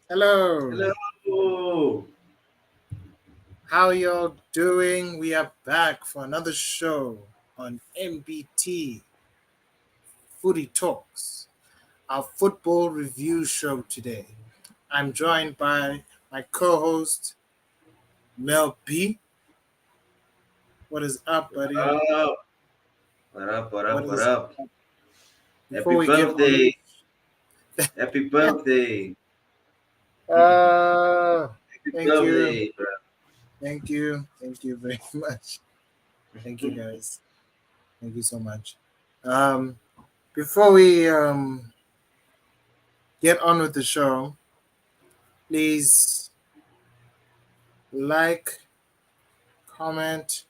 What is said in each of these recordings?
Hello. Hello. How y'all doing? We are back for another show on MBT Footy Talks, our football review show today. I'm joined by my co-host Mel B. What is up, buddy? Up. What up? What What up? What is up? up? Before Happy we get on with birthday. Happy birthday. uh Happy thank you. birthday, bro. Thank you. Thank you very much. Thank you guys. Thank you so much. Um before we get on with the show, please like, comment,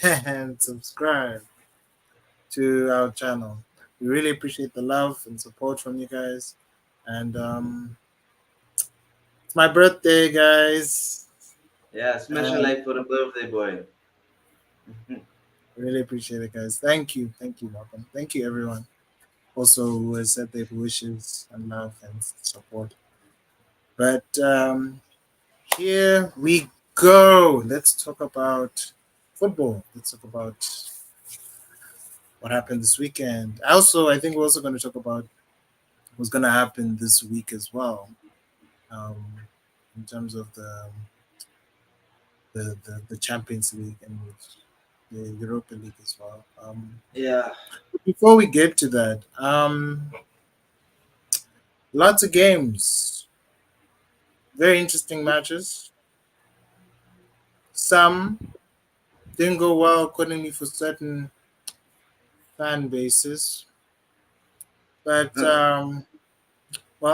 and subscribe to our channel. We really appreciate the love and support from you guys. And it's my birthday, guys. Yeah, smash a Uh, like for the birthday boy. really appreciate it, guys. Thank you. Thank you, Malcolm. Thank you, everyone. Also, who has said their wishes and love and support. But here we go. Let's talk about football. Let's talk about what happened this weekend. Also, I think we're also going to talk about what's going to happen this week as well, um, in terms of the Champions League and the Europa League as well. Yeah. Before we get to that, lots of games, very interesting matches. Some didn't go well accordingly for certain fan bases, but while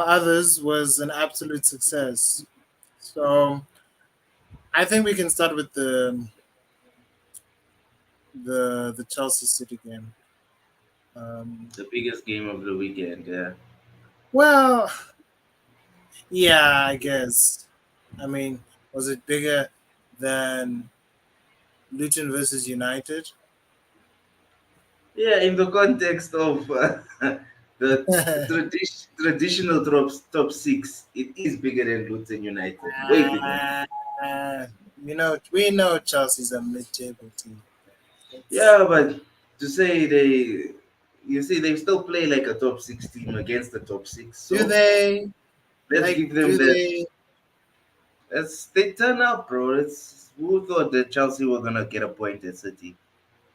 others was an absolute success. So I think we can start with the Chelsea City game. Um, The biggest game of the weekend, yeah. well, yeah, I guess. I mean, was it bigger than Luton versus United? Yeah, in the context of the traditional top six, it is bigger than Luton United. Way bigger. uh, we know Chelsea's a mid-table team. That's, Yeah, but to say you see, they still play like a top six team against the top six. do So they let's like? give them Do that. they? They turn up, bro. It's who thought that Chelsea were gonna get a point at City?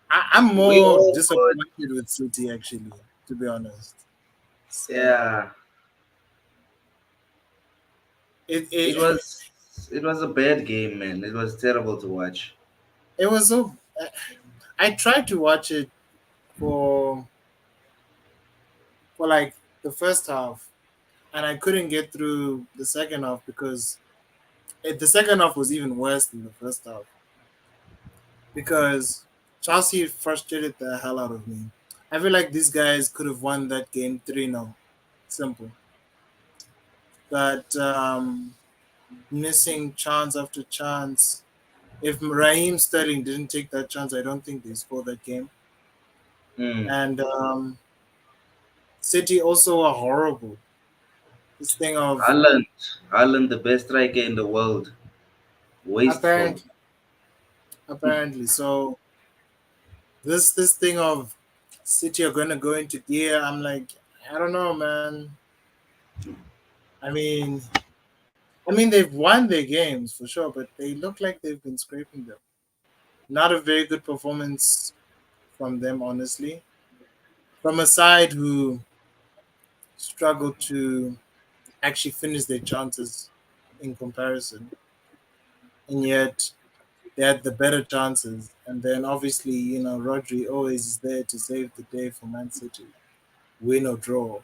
I'm We more all thought, disappointed with City actually, to be honest. So yeah. it It it was it was a bad game, man. It was terrible to watch. it was so. I tried to watch it for like the first half, and I couldn't get through the second half because the second half was even worse than the first half because Chelsea frustrated the hell out of me. I feel like these guys could have won that game 3-0, simple. But missing chance after chance. If Raheem Sterling didn't take that chance, I don't think they score that game. Hmm. And City also are horrible. This thing of Haaland, Haaland, the best striker in the world, wasteful. apparently, apparently. So this thing of City are gonna go into gear. I'm like, I don't know, man. I mean, they've won their games for sure, but they look like they've been scraping them. Not a very good performance from them, honestly. From a side who struggled to actually finish their chances in comparison, and yet they had the better chances. And then obviously, Rodri always is there to save the day for Man City, win or draw.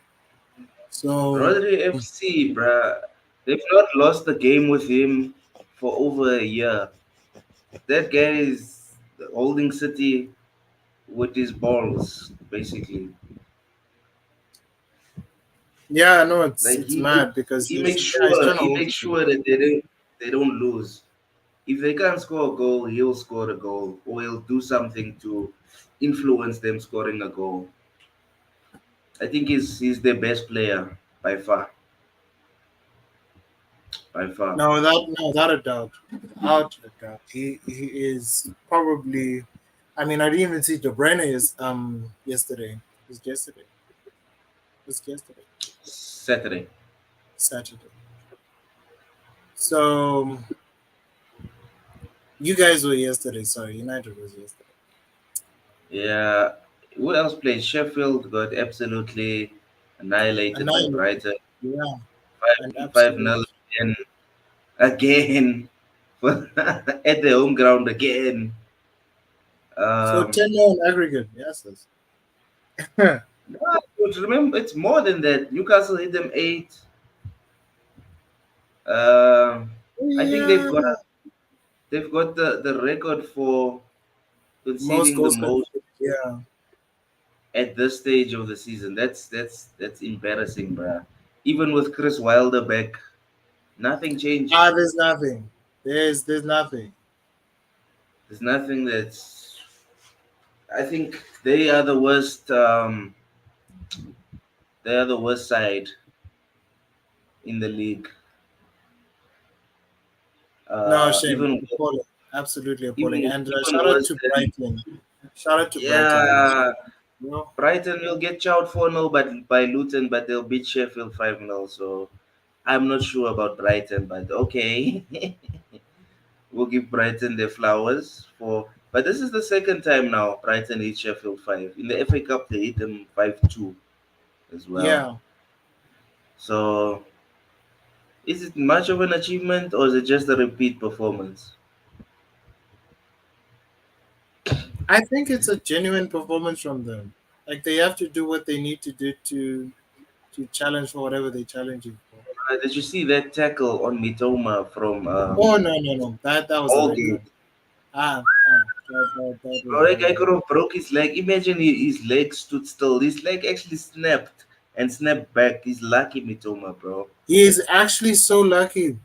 So Rodri FC, bruh. They've not lost the game with him for over a year. That guy is holding City with his balls, basically. yeah, no, it's Like it's mad because he makes he's sure trying to hold it sure that they don't lose. If they can't score a goal, he'll score a goal, or he'll do something to influence them scoring a goal. I think he's their best player. by far, by far. Without a doubt, without a doubt, he is probably. I mean, I didn't even see De Bruyne is yesterday. It was yesterday. It was yesterday, Saturday. Saturday. So you guys were yesterday. Sorry, United was yesterday. Yeah. Who else played? Sheffield got absolutely annihilated by Annihilated. Brighton. Yeah, an 5 absolute. 0 again. Again. At the home ground again. So Um, 10-0 in aggregate. Yes. Yes. no, but remember, it's more than that. Newcastle hit them 8. Um, I think Yeah. they've got the record for Most conceding the goals most conceded. Yeah. at this stage of the season. That's embarrassing, bruh. Even with Chris Wilder back, nothing changed. There's nothing. There's nothing. There's nothing that's. I think they are the worst. They are the worst side in the league. No shame. Even Appalling. Absolutely appalling. even And even shout out worse to than. Brighton. Shout out to Brighton, man. Yeah, You know? Brighton will get chowed 4-0 by Luton, but they'll beat Sheffield 5-0. So I'm not sure about Brighton, but okay. We'll give Brighton their flowers for. But this is the second time now Brighton hit Sheffield 5. In the FA Cup, they hit them 5-2 as well. Yeah. So is it much of an achievement or is it just a repeat performance? I think it's a genuine performance from them. Like they have to do what they need to do to challenge for whatever they're challenging for. Did you see that tackle on Mitoma from Oh no. That was a red Allgate? card. That was Bro, a that red guy card. could have broke his leg. Imagine his leg stood still. His leg actually snapped and snapped back. He's lucky, Mitoma, bro. He is actually so lucky.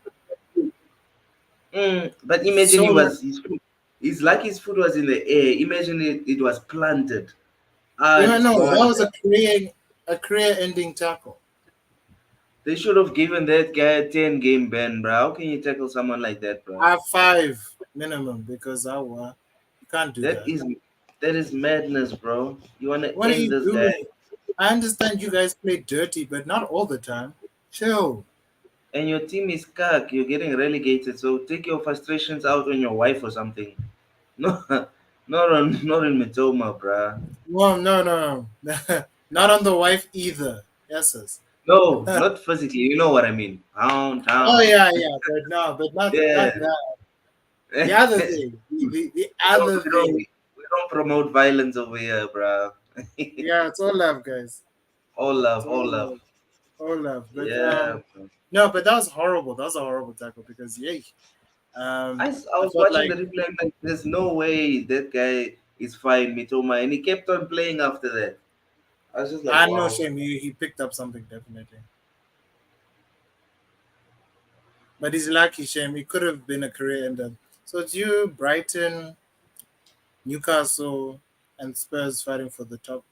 But imagine So lucky. his like his foot was in the air. Imagine it was planted. Ah, Yeah, it's no, that gone. was a career ending tackle. They should have given that guy a 10 game ban, bro. How can you tackle someone like that, bro? I have five minimum because you can't do That that. is that is madness, bro. You wanna What are end you this guy. doing? I understand you guys play dirty, but not all the time. Chill. And your team is cuck, you're getting relegated, so take your frustrations out on your wife or something. No, not on Mitoma, bruh. No. Not on the wife either. Yes, yes. No, not physically. You know what I mean. Pound, Oh town. yeah, but no, but not Yeah. that. The other thing, the other We don't thing. we don't promote violence over here, bruh. Yeah, it's all love, guys. All It's love, all all love. love, all love. But Yeah, bro. no, but that was horrible. That was a horrible tackle because yay. I I was felt watching like the replay. I'm like, there's no way that guy is fine, Mitoma, and he kept on playing after that. I was just like, I know wow. shame he picked up something definitely. But he's lucky, shame. He could have been a career ender. So it's you, Brighton, Newcastle, and Spurs fighting for the top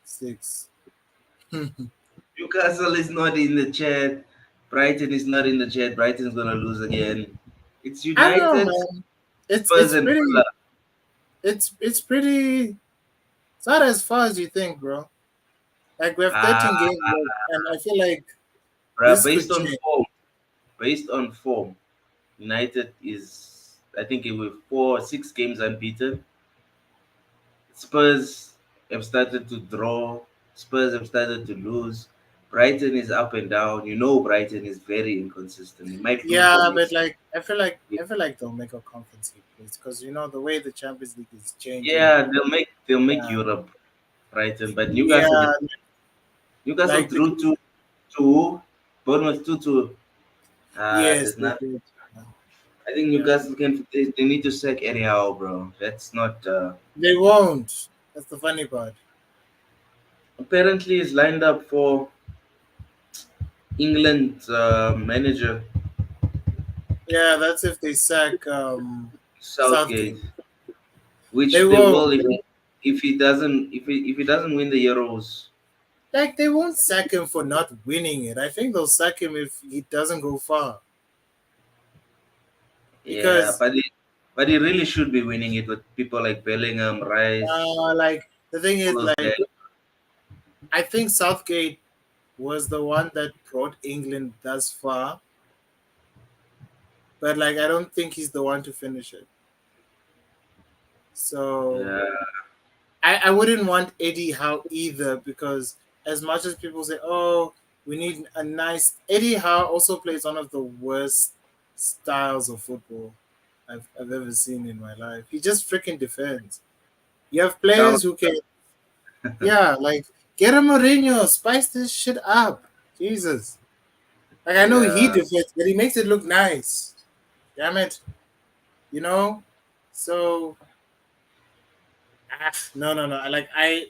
six. Newcastle is not in the chat. Brighton is not in the chat. Brighton's gonna lose again. It's I don't know, United, man. Spurs, It's and pretty Villa. it's pretty it's not as far as you think, bro. Like we have Ah, 13 games left, and I feel like bruh, this based could on change. form, based on form, United is I think it with 4 6 games unbeaten. Spurs have started to draw. Spurs have started to lose. Brighton is up and down. You know Brighton is very inconsistent. They might lose the Yeah, but next. like I feel like they'll make a conference league place because the way the Champions League is changing. Yeah, they'll make Yeah, Europe, Brighton, but yeah, Newcastle like drew because 2-2, Bournemouth 2-2. yes, There's they nothing. did. I think Yeah, Newcastle they need to sack Eddie Howe, bro. That's not they won't. That's the funny part. apparently is lined up for England manager Yeah, that's if they sack Southgate, Southgate. They which they won't. will if he doesn't win the Euros. Like they won't sack him for not winning it. I think they'll sack him if he doesn't go far. Yeah, Because but he really should be winning it with people like Bellingham, Rice, like the thing is, all those like guys. I think Southgate was the one that brought England thus far, but like I don't think he's the one to finish it. So Yeah, I wouldn't want Eddie Howe either because as much as people say, oh, we need a nice Eddie Howe also plays one of the worst styles of football I've ever seen in my life. He just freaking defends. You have down. players who can yeah, like get a Mourinho, spice this shit up. Jesus. Like I know he Yeah, defends, but he makes it look nice. Damn it. You know? So no, no, no. I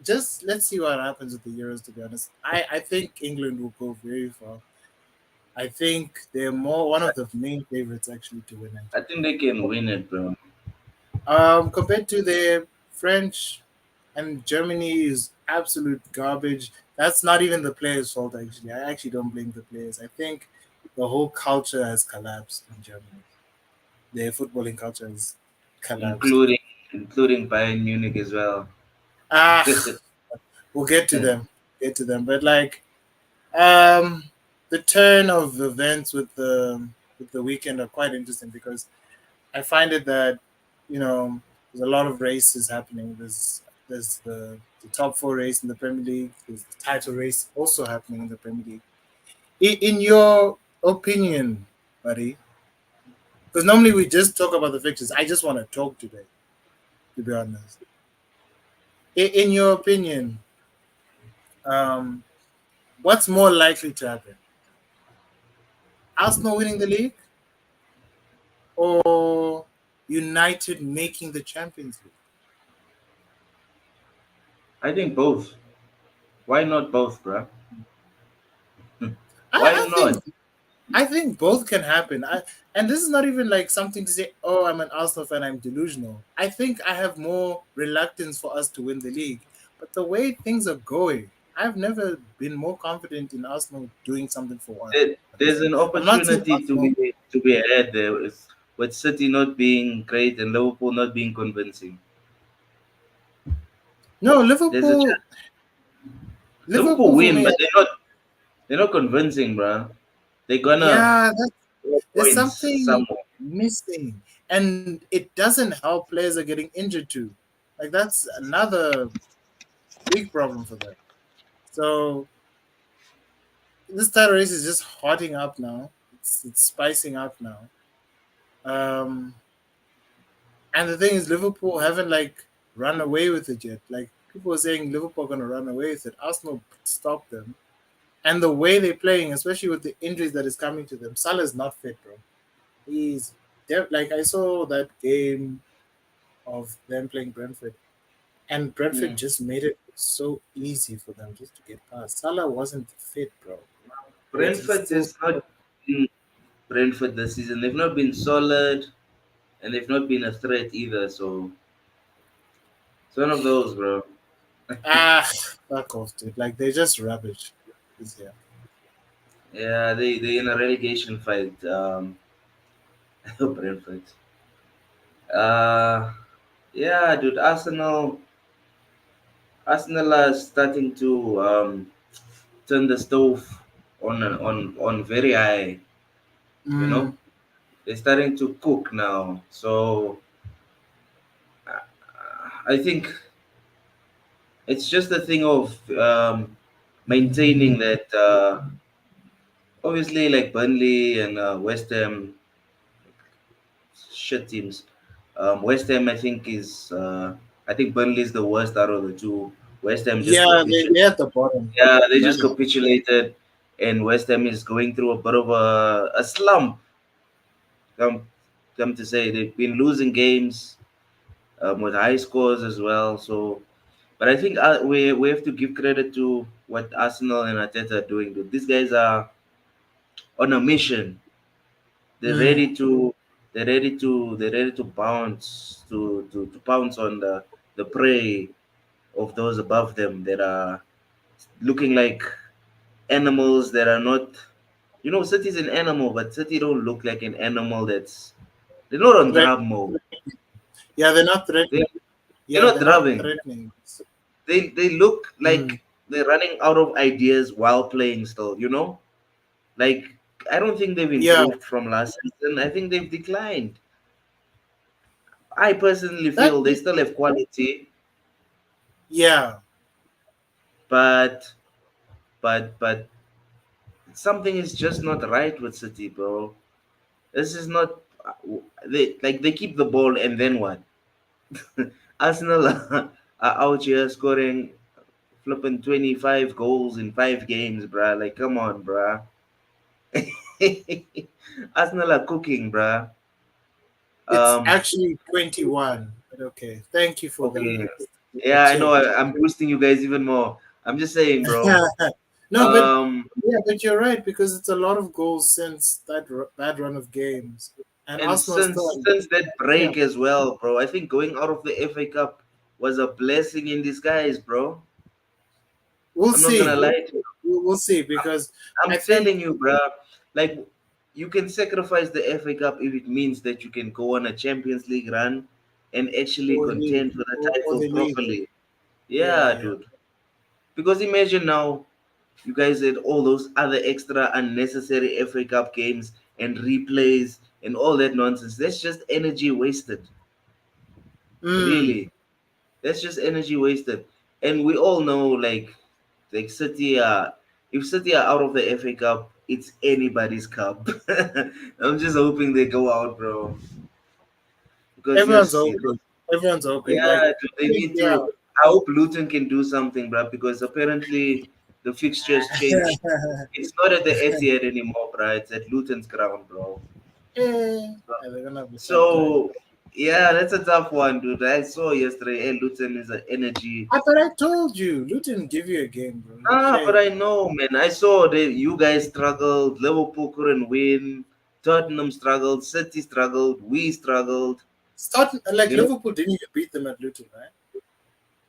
just let's see what happens with the Euros. To be honest, I think England will go very far. I think they're more one of the main favorites actually to win it. I think they can win it, bro. Compared to the French and Germany is absolute garbage. That's not even the players' fault. Actually, I actually don't blame the players. I think the whole culture has collapsed in Germany. Their footballing culture has collapsed. Including including Bayern Munich as well. Ah, we'll get to them. Get to them. But like Um, the turn of events with the weekend are quite interesting because I find it that there's a lot of races happening. There's the top four race in the Premier League. There's the title race also happening in the Premier League. In your opinion, buddy, because normally we just talk about the fixtures. I just want to talk today, to be honest. In your opinion, um, what's more likely to happen? Arsenal winning the league or United making the Champions League? I think both. Why not both, bro? I, Why I not? think I think both can happen. And this is not even like something to say, oh, I'm an Arsenal fan, I'm delusional. I think I have more reluctance for us to win the league. But the way things are going, I've never been more confident in Arsenal doing something for There's once. an I'm not saying opportunity Arsenal. to be had there with City not being great and Liverpool not being convincing. No, There's a Liverpool. chance Liverpool Liverpool for win, me. but they're not convincing, bro. They're gonna Yeah, score there's points something somewhere. missing, and it doesn't help players are getting injured too. Like that's another big problem for them. So this title race is just hotting up now. It's spicing up now. Um, and the thing is, Liverpool haven't like run away with it yet. Like people are saying, Liverpool are gonna run away with it. Arsenal stopped them, and the way they're playing, especially with the injuries that is coming to them, Salah's not fit, bro. He's like I saw that game of them playing Brentford, and Brentford Hmm. just made it so easy for them just to get past. Salah wasn't fit, bro, yet he Brentford still is not scored. been Brentford this season. They've not been solid and they've not been a threat either. So it's one of those, bro. Ah, fuck off, dude. Like they're just rubbish this year. Yeah, they in a relegation fight. Brentford. Uh, yeah, dude. Arsenal are starting to turn the stove on very high. You know, Mm, they're starting to cook now. So I think it's just a thing of maintaining that. Obviously, like Burnley and West Ham, shit teams. West Ham, I think Burnley is the worst out of the two. West Ham just yeah, capitulated. they're at the bottom. Yeah, they just Exactly. capitulated, and West Ham is going through a bit of a slump. Come, come to say, they've been losing games with high scores as well. So, but I think we have to give credit to what Arsenal and Arteta are doing. Dude. These guys are on a mission. They're Mm. ready to they're ready to pounce on the prey of those above them that are looking like animals that are not. You know, City's an animal, but City don't look like an animal that's. They're not on Threat. drab mode. Yeah, they're not They're, threatening. they're Yeah, not they're not drubbing. threatening. They look Mm. like they're running out of ideas while playing still, you know? Like I don't think they've Yeah, improved from last season. I think they've declined. I personally that. feel they still have quality, Yeah, but but something is just not right with City, bro. This is not they keep the ball and then what? Arsenal are out here scoring flipping 25 goals in 5 games, bruh. Like, come on, bruh. Arsenal are cooking, bruh. it's Um, actually 21. But okay, thank you for okay. the Yeah, I know. tip. I'm boosting you guys even more. I'm just saying, bro. No, but Um, yeah, but you're right because it's a lot of goals since that bad run of games, and and Arsenal since still. since that Yeah, break as well, bro, I think going out of the FA Cup was a blessing in disguise, bro. we'll I'm not gonna see. lie to you. We'll see because I'm I think telling you, bruh. Like, you can sacrifice the FA Cup if it means that you can go on a Champions League run and actually or league contend for the or title the league. properly. Yeah, Yeah, yeah. dude. Because imagine now, you guys had all those other extra unnecessary FA Cup games and replays and all that nonsense. That's just energy wasted. Mm. Really. That's just energy wasted. And we all know, like City are, if City are out of the FA Cup, it's anybody's cup. I'm just hoping they go out, bro. Because Everyone's yes, you know, hoping. Everyone's hoping. Like yeah, dude, they need yeah. to. I hope Luton can do something, bro, because apparently the fixtures changed. It's not at the Etihad anymore, bro. It's at Luton's ground, bro. Yeah, they're gonna be tough time. So yeah, that's a tough one, dude. I saw yesterday. Hey, Luton is an energy. I thought I told you, Luton give you a game, bro. Ah, but Shame. I know, man. I saw that you guys struggled. Liverpool couldn't win. Tottenham struggled. City struggled. We struggled. Start like You know, Liverpool didn't even beat them at Luton, right?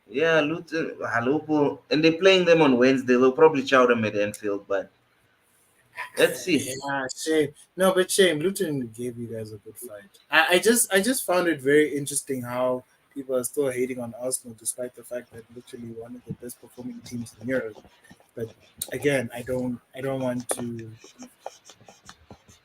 yeah, Liverpool, and they're playing them on Wednesday. They'll probably chow them at Anfield, but let's see. Yeah, shame. No, but shame. Luton gave you guys a good fight. I just found it very interesting how people are still hating on Arsenal despite the fact that literally one of the best performing teams in Europe. But again, I don't want to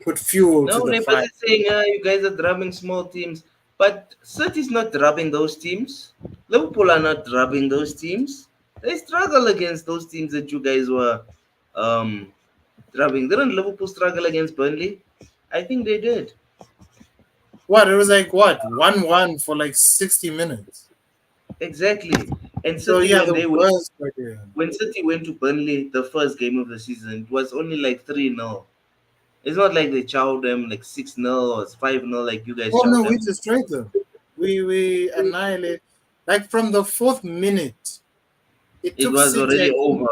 put fuel No, to the they're fire. busy saying, you guys are drubbing small teams, but City's not drubbing those teams. Liverpool are not drubbing those teams. They struggle against those teams that you guys were um, drubbing. Didn't Liverpool struggle against Burnley? I think they did. What it was like? What 1-1 for like 60 minutes? Exactly. And So City, yeah, the worst idea. when City went to Burnley the first game of the season, it was only like 3-0. It's not like they chowed them like 6-0 or 5-0 like you guys Oh chowed no, we them. destroyed them. We annihilate. Like from the fourth minute, it It took was City. already I think over.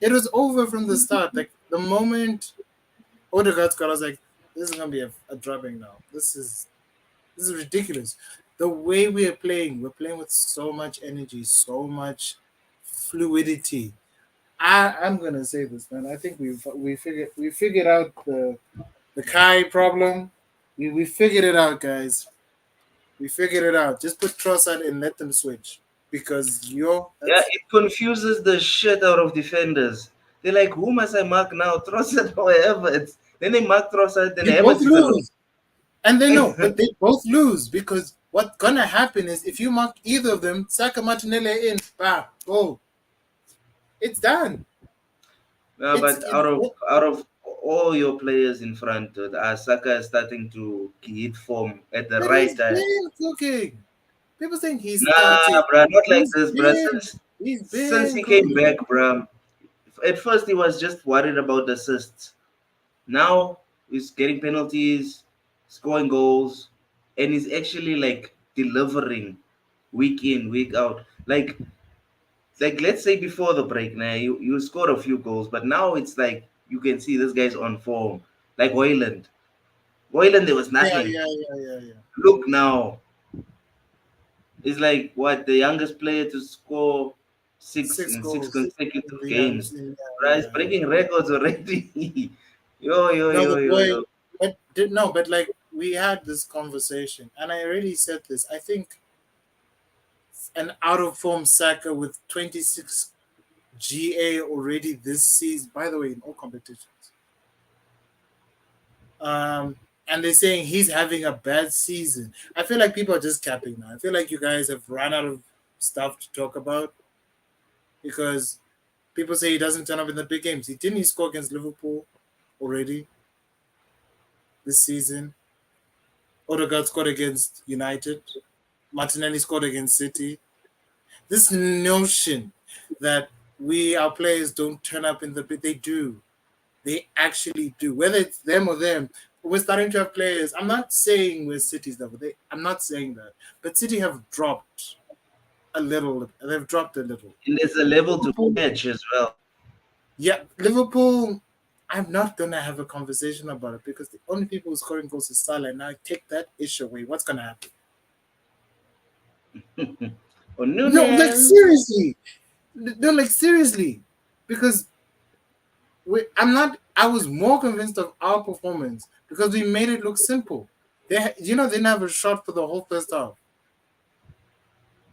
it was over from the start. Like the moment Odegaard scored, I was like, "This is gonna be a drubbing now. This is ridiculous." The way we're playing with so much energy, so much fluidity. I'm gonna say this, man. I think we figured out the Kai problem. We figured it out, guys. We figured it out. Just put Trossard and let them switch because Yeah, that's it confuses the shit out of defenders. They're like, who must I mark now? Trossard or Havertz? Then they mark Trossard, then they both Havertz is alone. lose. And they know, but they both lose because what's gonna happen is if you mark either of them, Saka Martinelli in, bam, go. It's done. No, It's but out of all your players in front, Saka is starting to hit form at the but right he's time. been cooking. People think he's Nah, starting. bruh, not like He's this, bruh. been Since he's since been he came cooking. back, bruh. At first he was just worried about the assists. Now he's getting penalties, scoring goals, and he's actually like delivering week in, week out. Like let's say before the break, now you scored a few goals, but now it's like you can see this guy's on form. Like Hoyland. Hoyland there was Yeah, nothing. yeah, yeah, yeah, yeah. Look now. He's like what the youngest player to score six Six in six goals consecutive in the games. yeah, Bruh, he's yeah, yeah. breaking records already. Yo, yo, No, yo, the yo, boy, yo. but like we had this conversation, and I already said this. I think an out of form Saka with 26 GA already this season. By the way, in all competitions. Um, and they're saying he's having a bad season. I feel like people are just capping now. I feel like you guys have run out of stuff to talk about because people say he doesn't turn up in the big games. He didn't he score against Liverpool already this season. Odegaard scored against United. Martinelli scored against City. This notion that our players don't turn up in the big, they do. They actually do. Whether it's them or them, we're starting to have players. I'm not saying we're City's level. I'm not saying that, but City have dropped a little. They've dropped a little. And there's a level to Liverpool, catch as well. yeah, Liverpool. I'm not gonna have a conversation about it because the only people who are scoring goals is Salah. And now I take that issue away. What's gonna happen? Or No, like Nunes. seriously. No, like seriously, because I'm not. I was more convinced of our performance because we made it look simple. They didn't have a shot for the whole first half.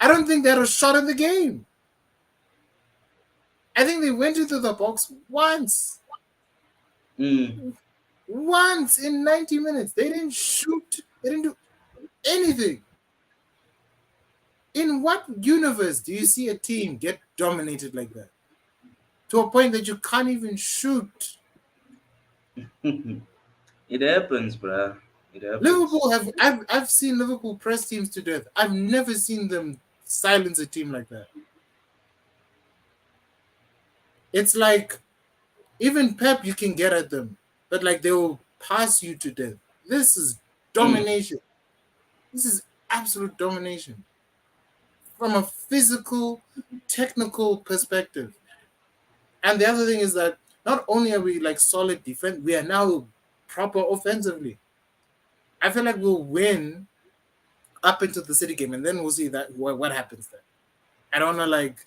I don't think they had a shot in the game. I think they went into the box Mm. once in 90 minutes. They didn't shoot. They didn't do anything. In what universe do you see a team get dominated like that to a point that you can't even shoot? It happens, bruh. It happens. Liverpool have I've seen Liverpool press teams to death. I've never seen them silence a team like that. It's like even Pep you can get at them, but like they will pass you to death. This is Mm. domination. This is absolute domination from a physical, technical perspective. And the other thing is that not only are we like solid defense, we are now proper offensively. I feel like we'll win up into the City game, and then we'll see that what happens then. I don't want to like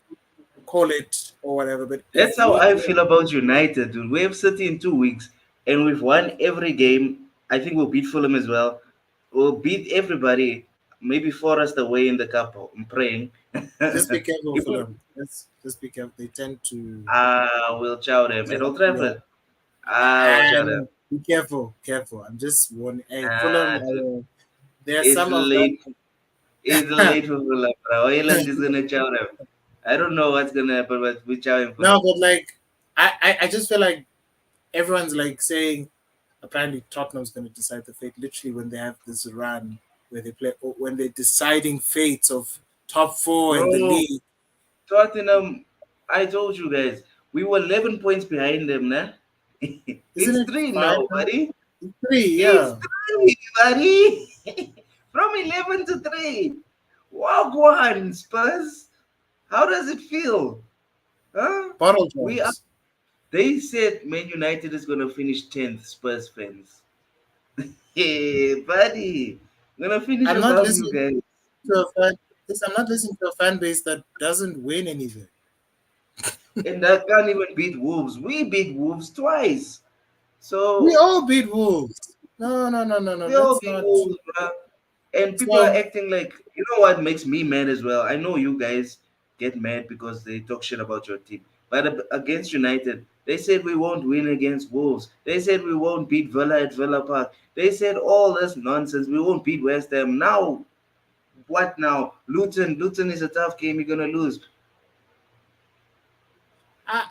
call it or whatever, but if That's how we I feel about United, dude. We have City in 2 weeks, and we've won every game. I think we'll beat Fulham as well. We'll beat everybody. Maybe Forest away in the cup. I'm praying. just be careful for Even them. Let's just be careful. They tend to, we'll chow them at Old yeah, Trafford. We'll chow them. and be careful, careful. I'm just warning. Hey, Fulham. Ah, There are it's some of that. late. It's late for Fulham, bro. Ireland is gonna chow them. I don't know what's gonna happen, but we chow him No, Fulham. but like I just feel like everyone's like saying apparently Tottenham's going to decide the fate literally when they have this run where they play when they're deciding fates of top four in the Bro, league. Tottenham, I told you guys, we were 11 points behind them, nah? Isn't It's it three five now, now? buddy. Three, It's yeah. three, buddy. From 11 to 3. Walk one, Spurs. How does it feel? Huh? Bottle We are. jobs. They said Man United is going to finish 10th, Spurs fans. Hey, buddy. I'm going to finish I'm not above you listening guys. to a fan. I'm not listening to a fan base that doesn't win anything. And I can't even beat Wolves. We beat Wolves twice. We So all beat Wolves. No, no, no, no, no. we all Let's beat not. Wolves, bruh. And people are So acting like, you know what makes me mad as well? I know you guys get mad because they talk shit about your team. But against United, they said we won't win against Wolves. They said we won't beat Villa at Villa Park. They said all this nonsense. We won't beat West Ham. Now, what now? Luton. Luton is a tough game. You're going to lose. I,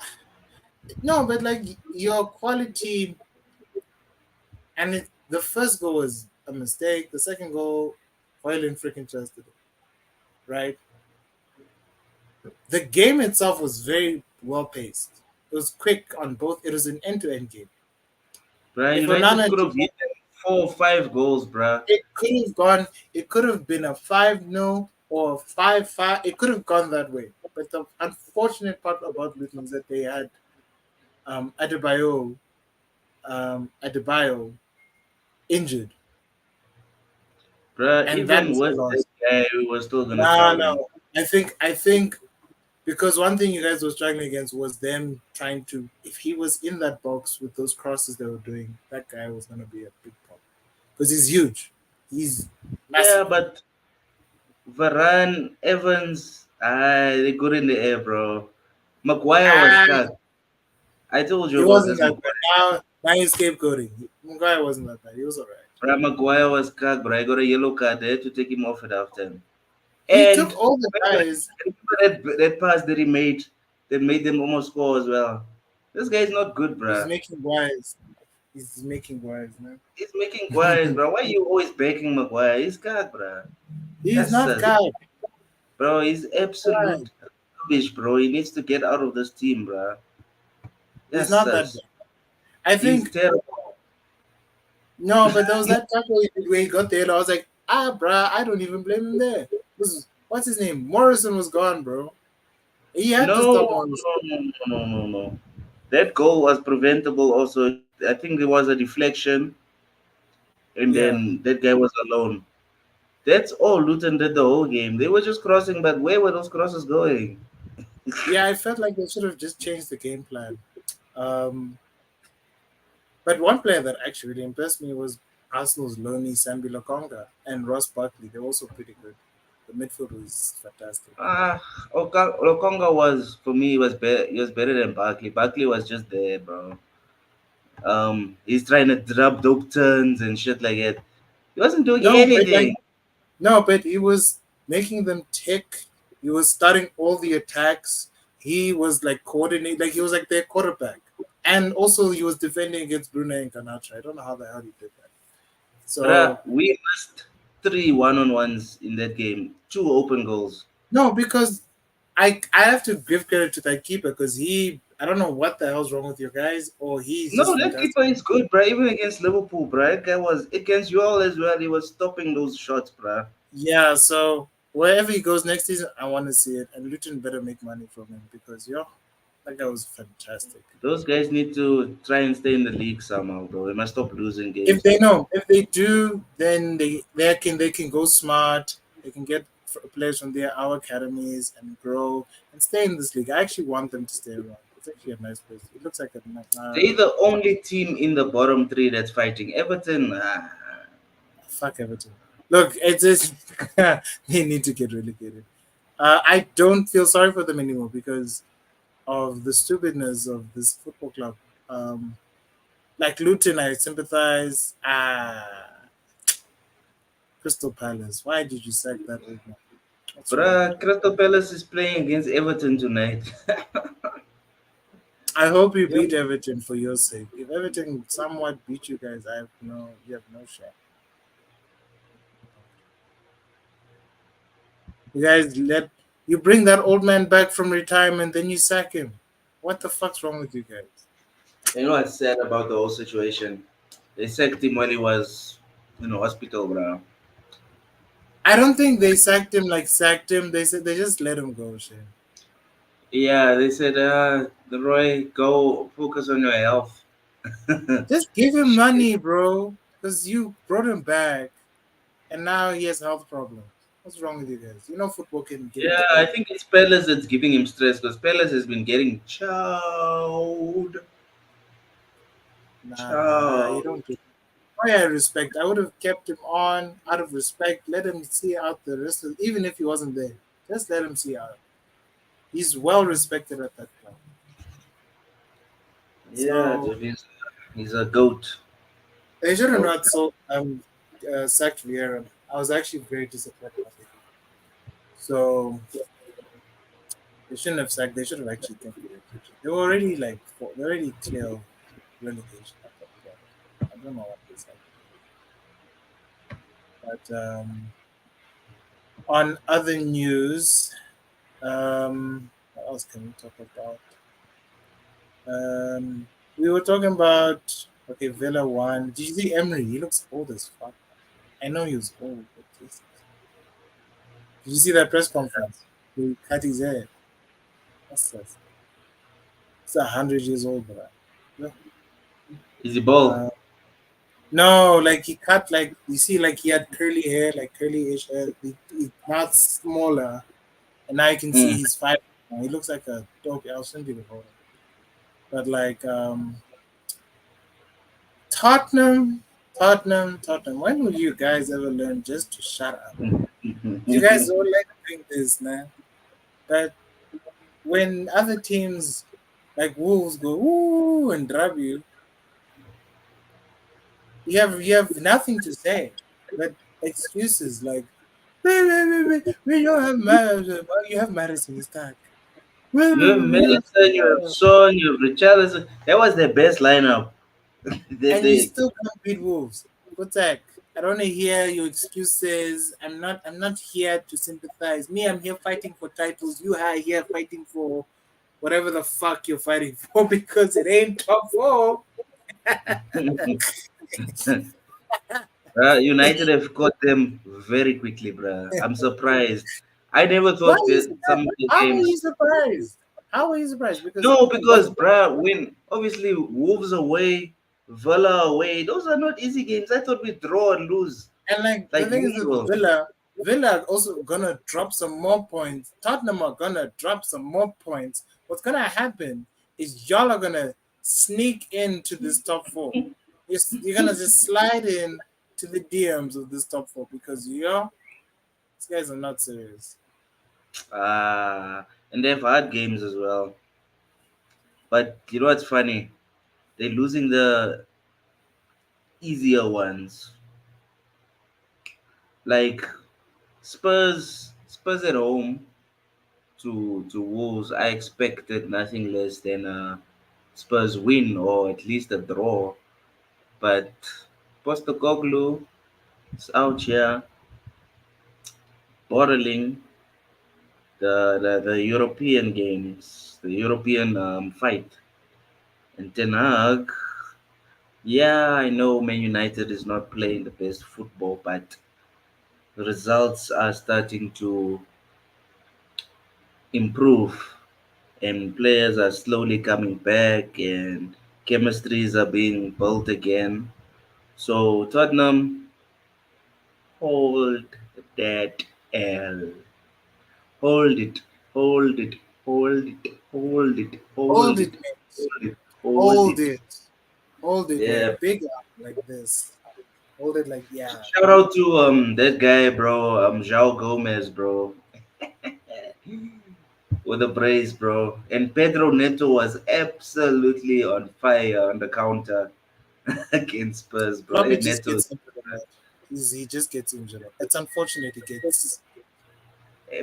no, but like your quality and the first goal was a mistake. The second goal, Hoyland freaking trusted it, right? The game itself was very well paced. It was quick on both. It was an end to end game. Bruh, If United Onana, could have hit 4 or 5 goals, bruh. it could have gone. It could have been a 5-0 or a 5-5. It could have gone that way. But the unfortunate part about Luton is that they had Adebayo injured, Bruh, and that even was a with that loss. guy, we were still going to No, chow them. no. I think Because one thing you guys were struggling against was them trying to. If he was in that box with those crosses they were doing, that guy was gonna be a big problem because he's huge. He's massive. Yeah, but Varane, Evans, they good in the air, bro. Maguire was Ah, cut. I told he you about wasn't this that Maguire. bad. Now he's scapegoating. Guy wasn't that bad. He was alright. Bro, Maguire was cut, bro. I got a yellow card. They had to take him off at halftime. He And took all the remember, guys. that pass that he made that made them almost score as well. This guy is not good, He's bro. making wise. He's making wise, man. He's making guys, bro. Why you always backing Maguire? He's cut, bro. He's That's not God. bro. He's Right. absolute rubbish, bro. He needs to get out of this team, bro. He's That's not that bad. I he's think terrible. no, but there was that tackle he did where he got there. And I was like, bruh, I don't even blame him there. What's his name? Morrison was gone, bro. He had to No, stop no, Morrison. no. That goal was preventable. Also, I think there was a deflection, and Yeah. then that guy was alone. That's all Luton did the whole game. They were just crossing, but where were those crosses going? Yeah, I felt like they should have just changed the game plan. Um, but one player that actually really impressed me was Arsenal's lonely Sambi Lokonga and Ross Barkley. They're also pretty good. The midfield was fantastic. Ah, Lokonga was for me. Was better. He was better than Barkley. Barkley was just there, bro. He's trying to drop dope turns and shit like that. He wasn't doing No, but like anything. no, but he was making them tick. He was starting all the attacks. He was like coordinating, like he was like their quarterback. And also he was defending against Bruno and Canacha. I don't know how the hell he did that. Bruh, So we missed three one-on-ones in that game. Two open goals. no, because I have to give credit to that keeper because he I don't know what the hell's wrong with your guys or he's No, just that fantastic. keeper is good, bruh. Even against Liverpool, bruh. That guy was against you all as well. He was stopping those shots, bruh. Yeah, so wherever he goes next season, I want to see it. And Luton better make money from him because that guy was fantastic. Those guys need to try and stay in the league somehow, bro. They must stop losing If games. they know, if they do, then they can go smart. They can get players from our academies and grow and stay in this league. I actually want them to stay around. It's actually a nice place. It looks like a nice. They're the only team in the bottom three that's fighting. Everton, Fuck Everton. Look, it's just they need to get relegated. I don't feel sorry for them anymore because of the stupidness of this football club. Um, like Luton, I sympathize. Crystal Palace. Why did you sack that old man? What's wrong with bruh. Crystal Palace is playing against Everton tonight. you? I hope you Yep. beat Everton for your sake. If Everton somewhat beat you guys, you have no shot. You guys you bring that old man back from retirement, then you sack him. What the fuck's wrong with you guys? You know what's sad about the whole situation? They sacked him while he was in the hospital, bruh. I don't think they sacked him. They said they just let him go, Shane. Yeah, they said, the Roy, go focus on your health. Just give him Shit. money, bro. Because you brought him back and now he has health problems. What's wrong with you guys? You know football can give Yeah, I debilitating. think it's Palace that's giving him stress because Palace has been getting chowed. Nah, you Chowed. don't get why I respect. I would have kept him on out of respect. Let him see out the rest of even if he wasn't there. Just let him see out. He's well respected at that club. Yeah, So dude, he's a goat. they should have Goat. not sacked Vieira. I was actually very disappointed about it. So they shouldn't have sacked. They should have actually kept Vieira. They were already they're already clear of relegation at that point. I don't know what they said, but on other news, what else can we talk about? Um, we were talking about okay, Villa won. Did you see Emery? He looks old as fuck. I know he was old, but did you see that press conference? He cut his hair. What's that? He's 100 years old, bro. Yeah. Is he bald? Uh, no, like he cut like you see, like he had curly hair, like curly-ish hair. His mouth smaller, and now you can see Mm. his five. He looks like a dope. I'll send you the photo. But like Tottenham, Tottenham. When will you guys ever learn just to shut up? You guys don't like doing this, man. But when other teams like Wolves go ooh and drop you, you have nothing to say but excuses like we don't have Madison. Well, you have Madison. He's stuck. You have Madison, you have Son, you have Richarlison. That was their best lineup. they, And you they, still can't beat Wolves. Kotak, I don't want to hear your excuses. I'm not here to sympathize. Me, I'm here fighting for titles. You are here fighting for whatever the fuck you're fighting for because it ain't top four. United have caught them very quickly, bruh. I'm surprised. I never Why are thought you that some surprised? of the How are you games. surprised? How are you surprised? Because No, what because, bruh, when obviously Wolves away, Villa away, those are not easy games. I thought we draw and lose and like the like thing is that usual. Villa are also gonna drop some more points. Tottenham are gonna drop some more points. What's gonna happen is y'all are gonna sneak into this top four. You're gonna just slide in to the DMs of this top four because these guys are not serious. And they've had games as well. But you know what's funny? They're losing the easier ones. Like Spurs at home to Wolves. I expected nothing less than a Spurs win or at least a draw. But Postecoglou is out here bottling the European games, the European fight. And Ten Hag, yeah, I know Man United is not playing the best football, but the results are starting to improve and players are slowly coming back and chemistries are being built again. So Tottenham, hold that L. Hold it, hold it, hold it, hold it, Hold hold it, it, mate. hold it, hold Hold it. it. Hold it like Yeah. big up like this. Hold it like yeah. Shout out to that guy, bro. João Gomez, bro, with the brace, bro. And Pedro Neto was absolutely on fire on the counter against Spurs, bro. Probably Hey, just Neto, gets injured a lot. He just gets injured. It's unfortunate he gets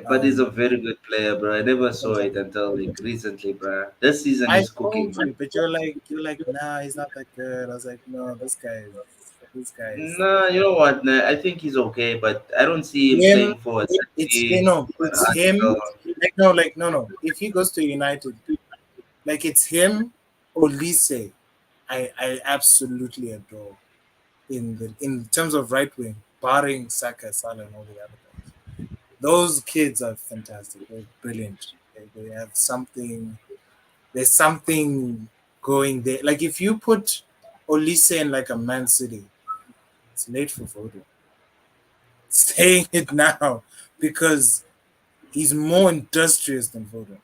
but he's a um very good player, bro. I never saw it until like recently, bro. This season I he's cooking, told man. you, but you're like, nah, he's not that good. I was like, no, this guy is Nah, you know what? Nah, I think he's okay, but I don't see him him. playing for a It's City or an it's him. Arsenal. Like no. If he goes to United, like it's him or Lise. I absolutely adore in terms of right wing, barring Saka, Salah, and all the other guys. Those kids are fantastic. They're brilliant. They have something. There's something going there. Like if you put Olise in like a Man City, it's late for Foden. Saying it now because he's more industrious than Foden.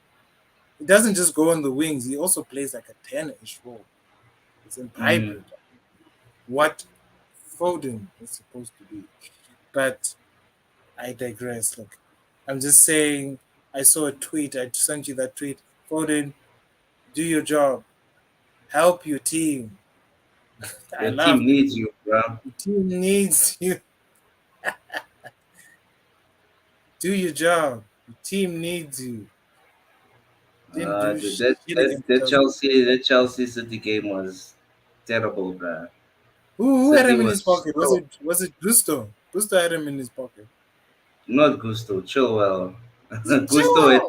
He doesn't just go on the wings. He also plays like a 10-ish role. It's a Mm. hybrid. What Foden is supposed to be. But I digress. Look, I'm just saying. I saw a tweet. I sent you that tweet. Foden, do your job. Help your team. I Your team laughed. needs you, bro. The team needs you. Do your job. The team needs you. Didn't do shit against Chelsea. That Chelsea City game was terrible, bro. Who had City him in was his pocket? Was so it was it Gusto? Gusto had him in his pocket. not Gusto, Chilwell. Gusto had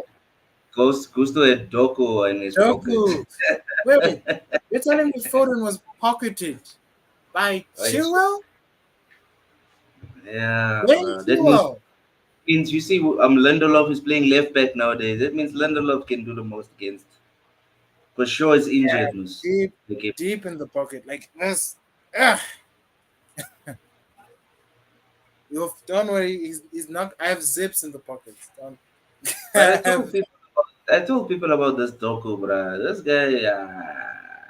Chilwell. Gusto had Doku in his pocket. Doku. Wait. You're telling me Foden was pocketed by Right? Chilwell? Yeah, When bro. That Chilwell? means you see Lindelof is playing left back nowadays. That means Lindelof can do the most against. For sure, is injured, Nus. Deep, Okay. deep in the pocket. Like this. Ugh. Don't worry. He's not. I have zips in the pockets. Don't. But I I told have. people I told people about this Doku, bruh. This guy,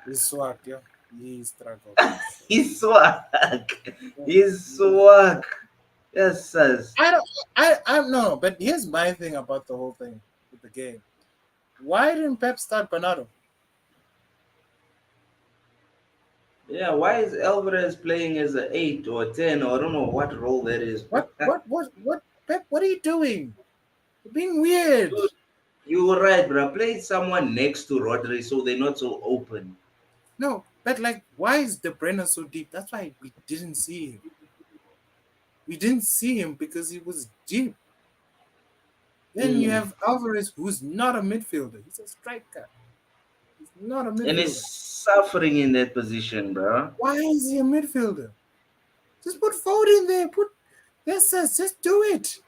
He's swag, yeah. He struggles for sure. he's swag. Yeah. He's swag. Yes, sis. I don't. I don't know. But here's my thing about the whole thing with the game. Why didn't Pep start Bernardo? Yeah, why is Alvarez playing as a 8 or a 10 or I don't know what role that is, bro? What? Pep, what are you doing? You're being weird. Dude, you were right, bro. Play someone next to Rodri so they're not so open. No, but like, why is De Bruyne so deep? That's why we didn't see him. We didn't see him because he was deep. Then you Mm. have Alvarez, who's not a midfielder. He's a striker. He's not a And he's midfielder. suffering in that position, bro. Why is he a midfielder? Just put Foden there. Put yes, yes, just do it.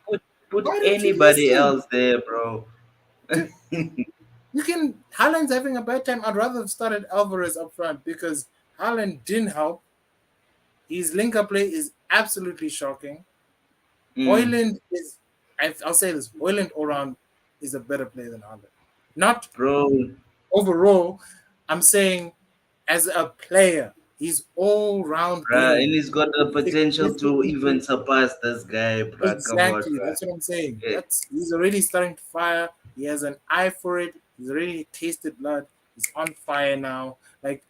Put Why don't you anybody listen? else there, bro. To, you can. Haaland's having a bad time. I'd rather have started Alvarez up front because Haaland didn't help. His link-up play is absolutely shocking. Mm. Hoyland is. I'll say this: Hoyland all round is a better player than Haaland. Not Bro, overall. I'm saying as a player, he's all round bruh, and good. he's got the potential to even Significantly surpass this guy, bruh. Come on, exactly. bruh. That's what I'm saying. Yeah. That's he's already starting to fire. He has an eye for it. He's already tasted blood. He's on fire now. Like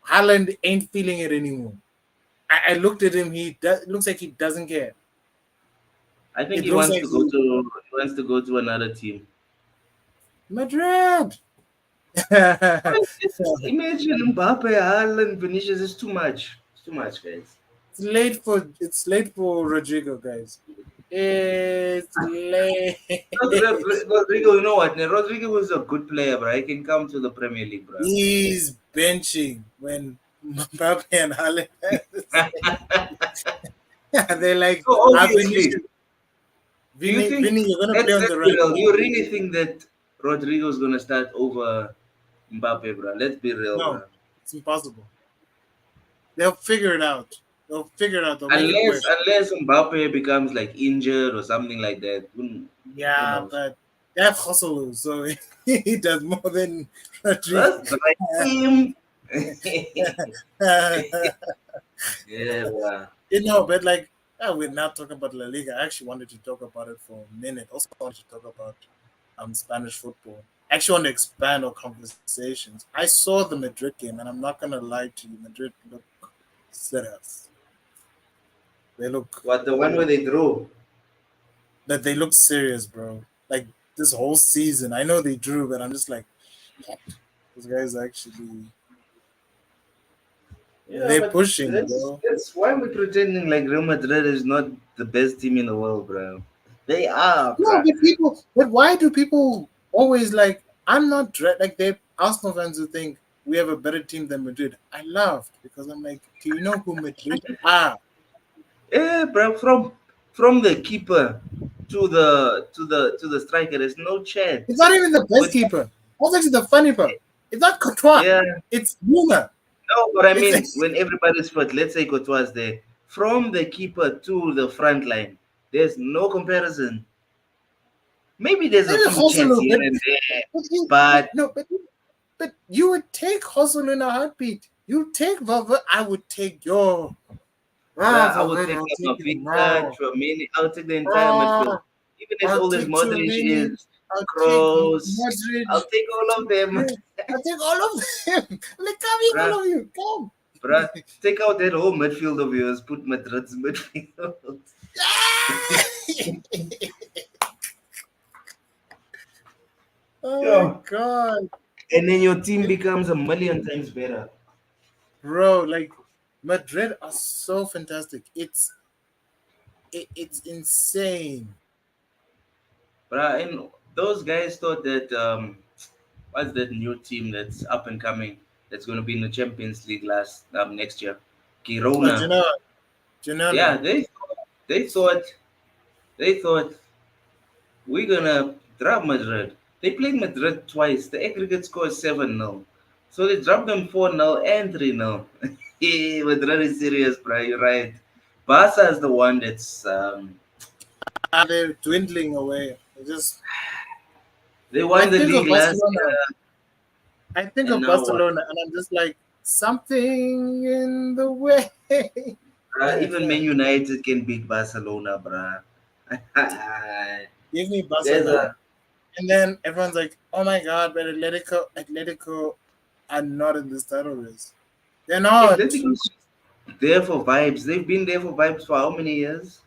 Haaland ain't feeling it anymore. I looked at him. Looks like he doesn't care. I think It he looks wants like to go to another team. Madrid. Imagine Mbappe, Haaland, Vinicius is too much. It's too much, guys. It's late for Rodrigo, guys. It's late. Rodrigo, you know what? Rodrigo was a good player, bro. He can come to the Premier League, bro. He's benching when Mbappe and Haaland. They're like, So obviously, Vinicius, do you think Vinny, you're gonna play on let's the be right real? You now. really think that Rodrigo's gonna start over Mbappe, bro? Let's be real, No, bro. it's impossible. They'll figure it out. They'll figure it out. They'll make it Unless work. unless Mbappe becomes like injured or something like that. Who Yeah, knows? but they have Joselu, so he does more than Rodrigo. That's the right team. Yeah, bro. But like, we're not talking about La Liga. I actually wanted to talk about it for a minute. Also, wanted to talk about Spanish football. I actually want to expand our conversations. I saw the Madrid game, and I'm not gonna lie to you. Madrid look serious. They look What, the one where they drew? they look serious, bro. Like this whole season. I know they drew, but I'm just like, those guys actually Yeah, they're but pushing, that's bro. that's why we're pretending like Real Madrid is not the best team in the world, bro. They are, No, bro. but why do people always like? I'm not like they Arsenal fans who think we have a better team than Madrid. I laughed because I'm like, do you know who Madrid are? Yeah, bro. From the keeper to the striker, there's no It's not chance. even the best But keeper. That's actually the funny part. It's not Courtois. yeah, It's Luna. no, but I It's mean, when everybody's fit, let's say Courtois is there, from the keeper to the front line, there's no comparison. Maybe there's a maybe few chants Joselu, here and there, but you, but no, but you would take Joselu in a heartbeat. You take Valverde. I would take your bruh, I would Valverde. take I'll take you Kamavinga, tomorrow. Chouameni, I'll take the entire midfield. Oh, Even as I'll old as take Modric Chouameni. is, I'll take Kroos, Modric. I'll take all of them. I'll take all of them. Like, come Bruh, all of you. Come. bruh, take out that whole midfield of yours, put Madrid's midfield. Oh my Yeah. god, And then your team becomes a million times better. bro! Like Madrid are so fantastic. It's insane. Bruh, and those guys thought that what's that new team that's up and coming that's gonna be in the Champions League last next year? Oh, Girona. Genoa. Yeah, they thought they thought we're gonna drop Madrid. They played Madrid twice. The aggregate score is 7-0. So they dropped them 4-0 and 3-0. Hey, Madrid is serious, bro. You're right. Barca is the one that's They're dwindling away. They just They I won the think of league last Barcelona. year, I think and of now what? Barcelona, and I'm just like something in the way. Even Man United can beat Barcelona, bruh. Give me Guys Barcelona, are and then everyone's like, "Oh my God!" But Atletico are not in this title race. They're not. Atletico's there for vibes. They've been there for vibes for how many years?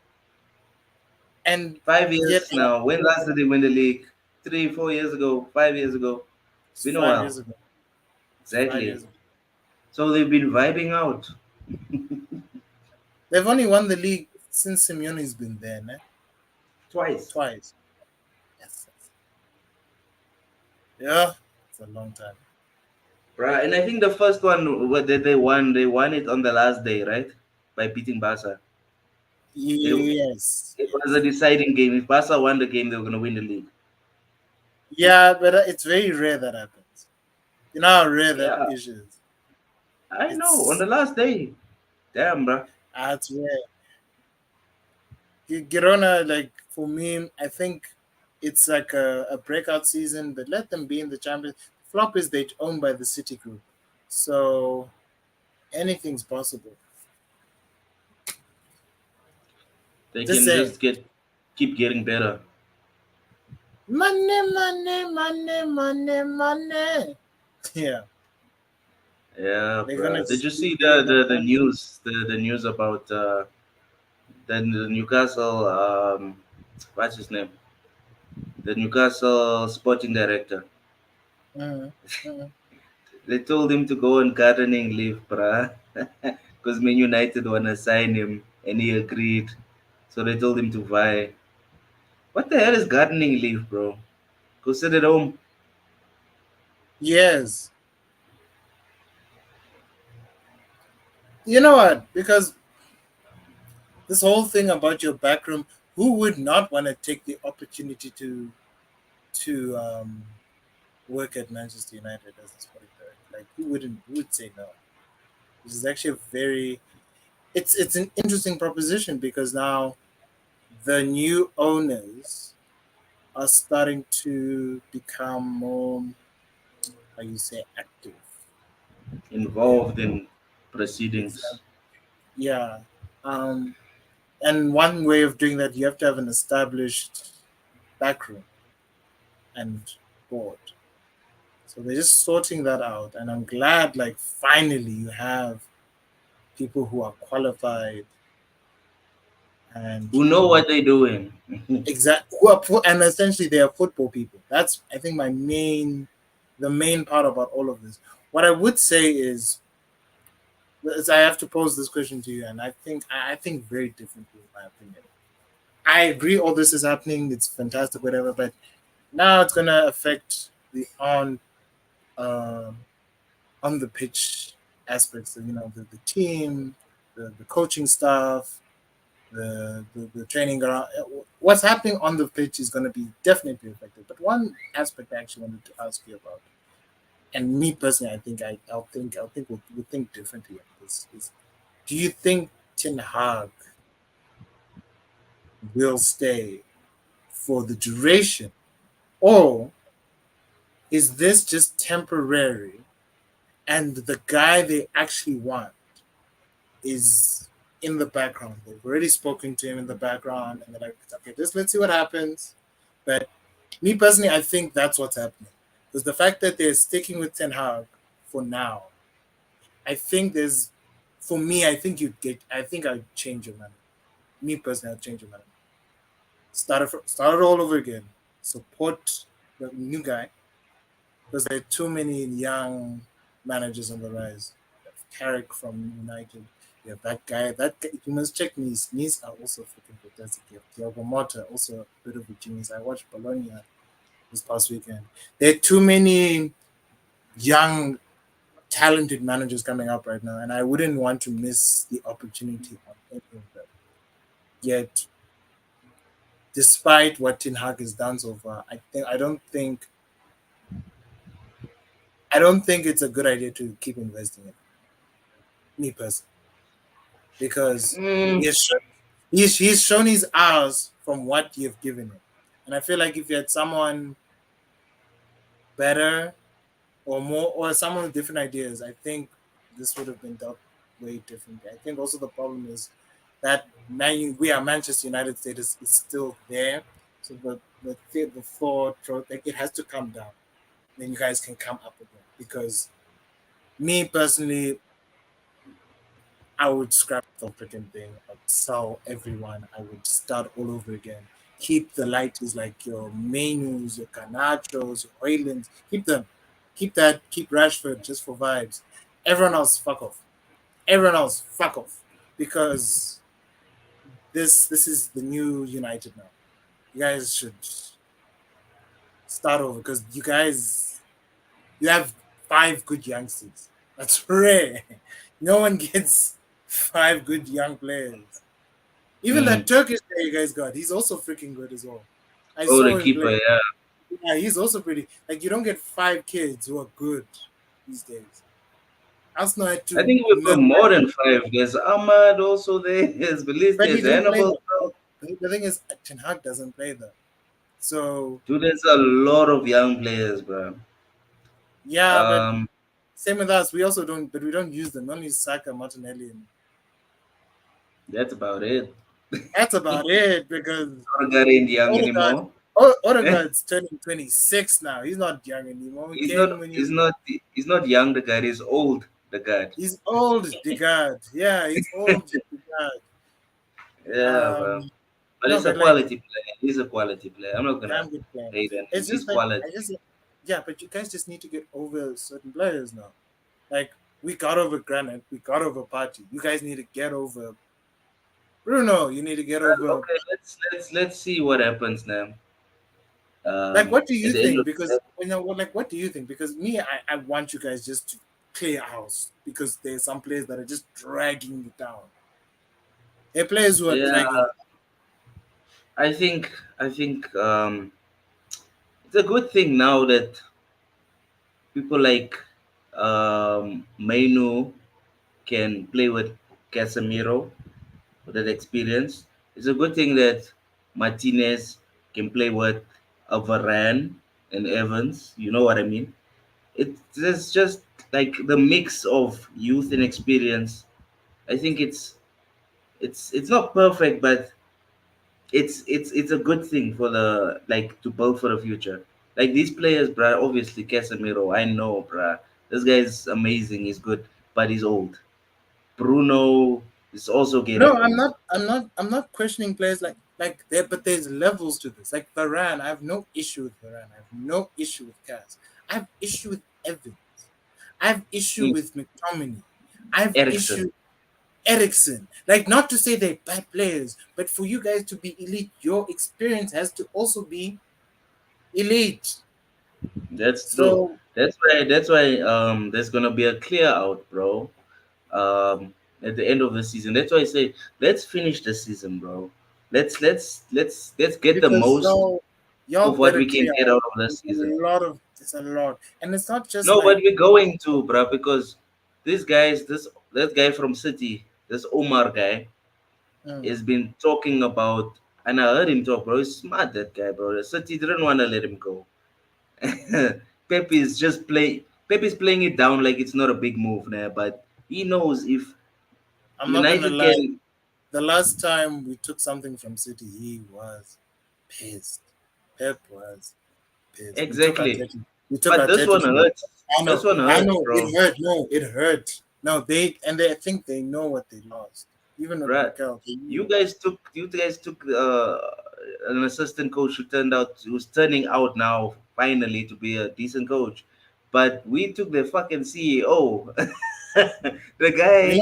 And Five yet, years now. When last did they win the league? 3, 4 years ago, 5 years ago. It's it's been a 5 years while. ago. It's five Exactly. years ago. So they've been vibing out They've only won the league since Simeone's been there, ne? twice. Twice. Yes. Yeah, it's a long time. Right. And I think the first one that they won it on the last day, right? By beating Barca. It, Yes, it was a yes. deciding game. If Barca won the game, they were going to win the league. Yeah, but it's very rare that happens. You know how rare that Yeah, is. I know. On It's the last day. Damn, bro. it's rare. Girona, like for me, I think it's like a breakout season, but let them be in the Champions. Flop is they owned by the City Group, so anything's possible. They Just can saying, just keep getting better. money, money, money, money, money. Yeah, Yeah, they're gonna bro. Did just you keep see getting more the money. news the news about the Newcastle what's his name? The Newcastle sporting director. Mm, mm. They told him to go on gardening leave, bruh. Because Man United wanna sign him and he agreed. So they told him to buy. What the hell is gardening leave, bro? Go sit at home. Yes, you know what? Because this whole thing about your backroom, who would not want to take the opportunity to work at Manchester United as a sporting director? Like, who wouldn't? Who would say no? This is actually a very it's an interesting proposition because now the new owners are starting to become more, how you say, active in Involved in proceedings. exactly. Yeah. Um, and one way of doing that, you have to have an established backroom and board. So they're just sorting that out, and I'm glad, like, finally you have people who are qualified and Who know what they're doing. exact who are and essentially they are football people. That's I think the main part about all of this. What I would say is I have to pose this question to you, and I think very differently in my opinion. I agree all this is happening, it's fantastic, whatever, but now it's gonna affect the um on the pitch aspects of the team, the coaching staff, the training around. What's happening on the pitch is going to be definitely affected. But one aspect I actually wanted to ask you about, and me personally, I think we'll think differently on this. Is do you think Ten Hag will stay for the duration, or is this just temporary? And the guy they actually want is in the background. They've already spoken to him in the background, and they're like, okay, just let's see what happens. But me personally, I think that's what's happening. Because the fact that they're sticking with Ten Hag for now, I think for me, I think I'd change your mind. Me personally, I'd change your mind. Start it all over again. Support the new guy because there are too many young managers on the rise. You have Carrick from United. You have that guy. You must check Nice. Nice are also freaking fantastic. You have Thiago Motta, also a bit of a genius. I watched Bologna this past weekend. There are too many young, talented managers coming up right now, and I wouldn't want to miss the opportunity on any of them. Yet, despite what Ten Hag has done so far, I don't think it's a good idea to keep investing in me personally because he Mm, has shown, he's shown his hours from what you've given him, and I feel like if you had someone better or more or someone with different ideas, I think this would have been dealt way differently. I think also the problem is that we are Manchester United status is still there. So the thought like it has to come down. Then you guys can come up again. Because me personally, I would scrap the freaking thing. I'd sell everyone. I would start all over again. Keep the lighters like your menus, your Canachos, your Oilins. Keep them. Keep that. Keep Rashford just for vibes. Everyone else, fuck off. Everyone else, fuck off. Because this is the new United now. You guys should start over because you have five good youngsters. That's rare. No one gets five good young players. Even that Mm. Turkish guy you guys got, he's also freaking good as well. I Oh, saw the him play. keeper, yeah. Yeah, he's also pretty. Like you don't get five kids who are good these days. Arsenal had I to think we've got milk that, more than five. There's Ahmad also there. There's Belize. but he There's didn't play Hannibal. them. The thing is, Ten Hag doesn't play them. So Dude, there's a lot of young players, bro. yeah, but Um, same with us. We also don't, but we don't use them. We only use Saka, Martinelli, and that's about it. that's about it. Because Odegaard ain't young Odegaard, anymore. Odegaard's turning 26 now. He's not young anymore. He He's not. came when he He's was. not. He's not young. The guy is old. The guy. He's old, the God. Yeah, he's old, the God. Yeah, bro. But No, it's a but like, quality player. He's a quality player. I'm not gonna damn good player. hate on him. It's He's just like quality. I just yeah, but you guys just need to get over certain players now. Like we got over Granite, we got over Party. You guys need to get over Bruno. You need to get over. Okay, let's see what happens now. Like, what do At you the end think? of Because like, what do you think? Because me, I want you guys just to clear house because there's some players that are just dragging you down. There are players who are yeah, dragging you. I think it's a good thing now that people like Mainu can play with Casemiro with that experience. It's a good thing that Martinez can play with a Varane and Evans. You know what I mean? It's just like the mix of youth and experience. I think it's not perfect, but it's a good thing for the like to build for the future. Like these players, bruh, obviously Casemiro, I know, bruh. This guy is amazing, he's good, but he's old. Bruno is also No, getting I'm old. not. I'm not. I'm not questioning players like there, but there's levels to this. Like Varane, I have no issue with Varane. I have no issue with Cass. I have issue with Evans. I have issue Mm, with McTominay. I have Ericsson. issue Ericsson. Like not to say they're bad players, but for you guys to be elite, your experience has to also be elite. That's true. So That's why there's gonna be a clear out, bro. At the end of the season. That's why I say let's finish the season, bro. Let's get the because most y'all of what better we can clear get out. out of the There's season. a lot of it's a lot, and it's not just No, but like we're going to, bro, because these guys, that guy from City, this Omar guy, mm, has been talking about, and I heard him talk, bro. He's smart, that guy, bro. The City didn't want to let him go. Pep is just play. Pep is playing it down like it's not a big move now, but he knows if I'm not gonna United lie. can The last time we took something from City, he was pissed. Pep was pissed. exactly, We took but this Arteta one from. hurts. This one I hurts, know. bro. It hurt. No, it hurt. No, I think they know what they lost. Even with Right. Mikel, they You knew. guys took an assistant coach who's turning out now finally to be a decent coach. But we took the fucking CEO. The You guy,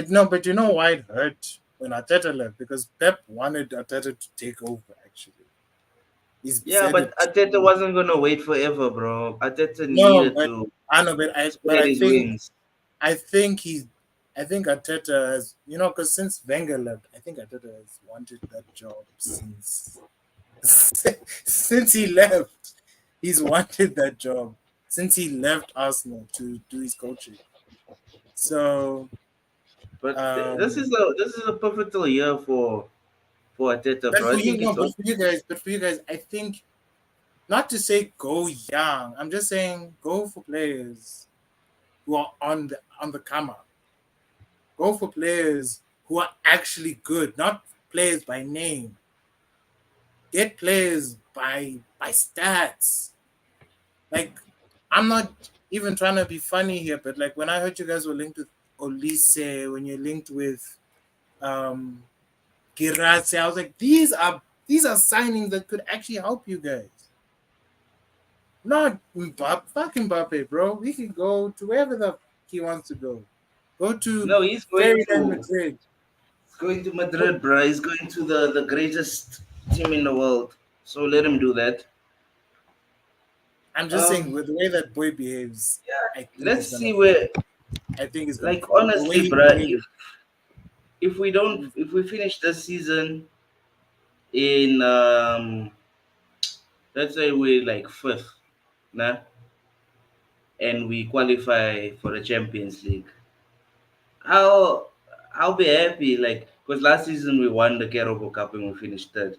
know, but you know why it hurt when Arteta left? Because Pep wanted Arteta to take over. Actually, he's yeah, said but it. Ateta wasn't gonna wait forever, bro. Ateta No, needed but to I know, but spread I his think wings. I think he's. I think Arteta has, because since Wenger left, I think Arteta has wanted that job since since he left. He's wanted that job since he left Arsenal to do his coaching. So, But um, this is a pivotal year for Ateta, but bro. for I you, think no, it's but on. for you guys, I think not to say go young. I'm just saying go for players who are on the come up. Go for players who are actually good, not players by name. Get players by stats. Like I'm not even trying to be funny here, but like when I heard you guys were linked with Olise, when you're linked with um Giratse, I was like, these are signings that could actually help you guys. Not Mbappe, fucking Mbappe, bro. He can go to wherever the he wants to go. Go to No, he's going Fairyland to Madrid. Madrid, bro. He's going to the greatest team in the world. So let him do that. I'm just saying, Um, with the way that boy behaves, I think let's he's gonna see fall. where. I think he's gonna Like fall. The way honestly, he bro, behaves. if we finish this season in let's say we're like fifth, nah, and we qualify for the Champions League, I'll I'll be happy. Like because last season we won the Carabao Cup and we finished third,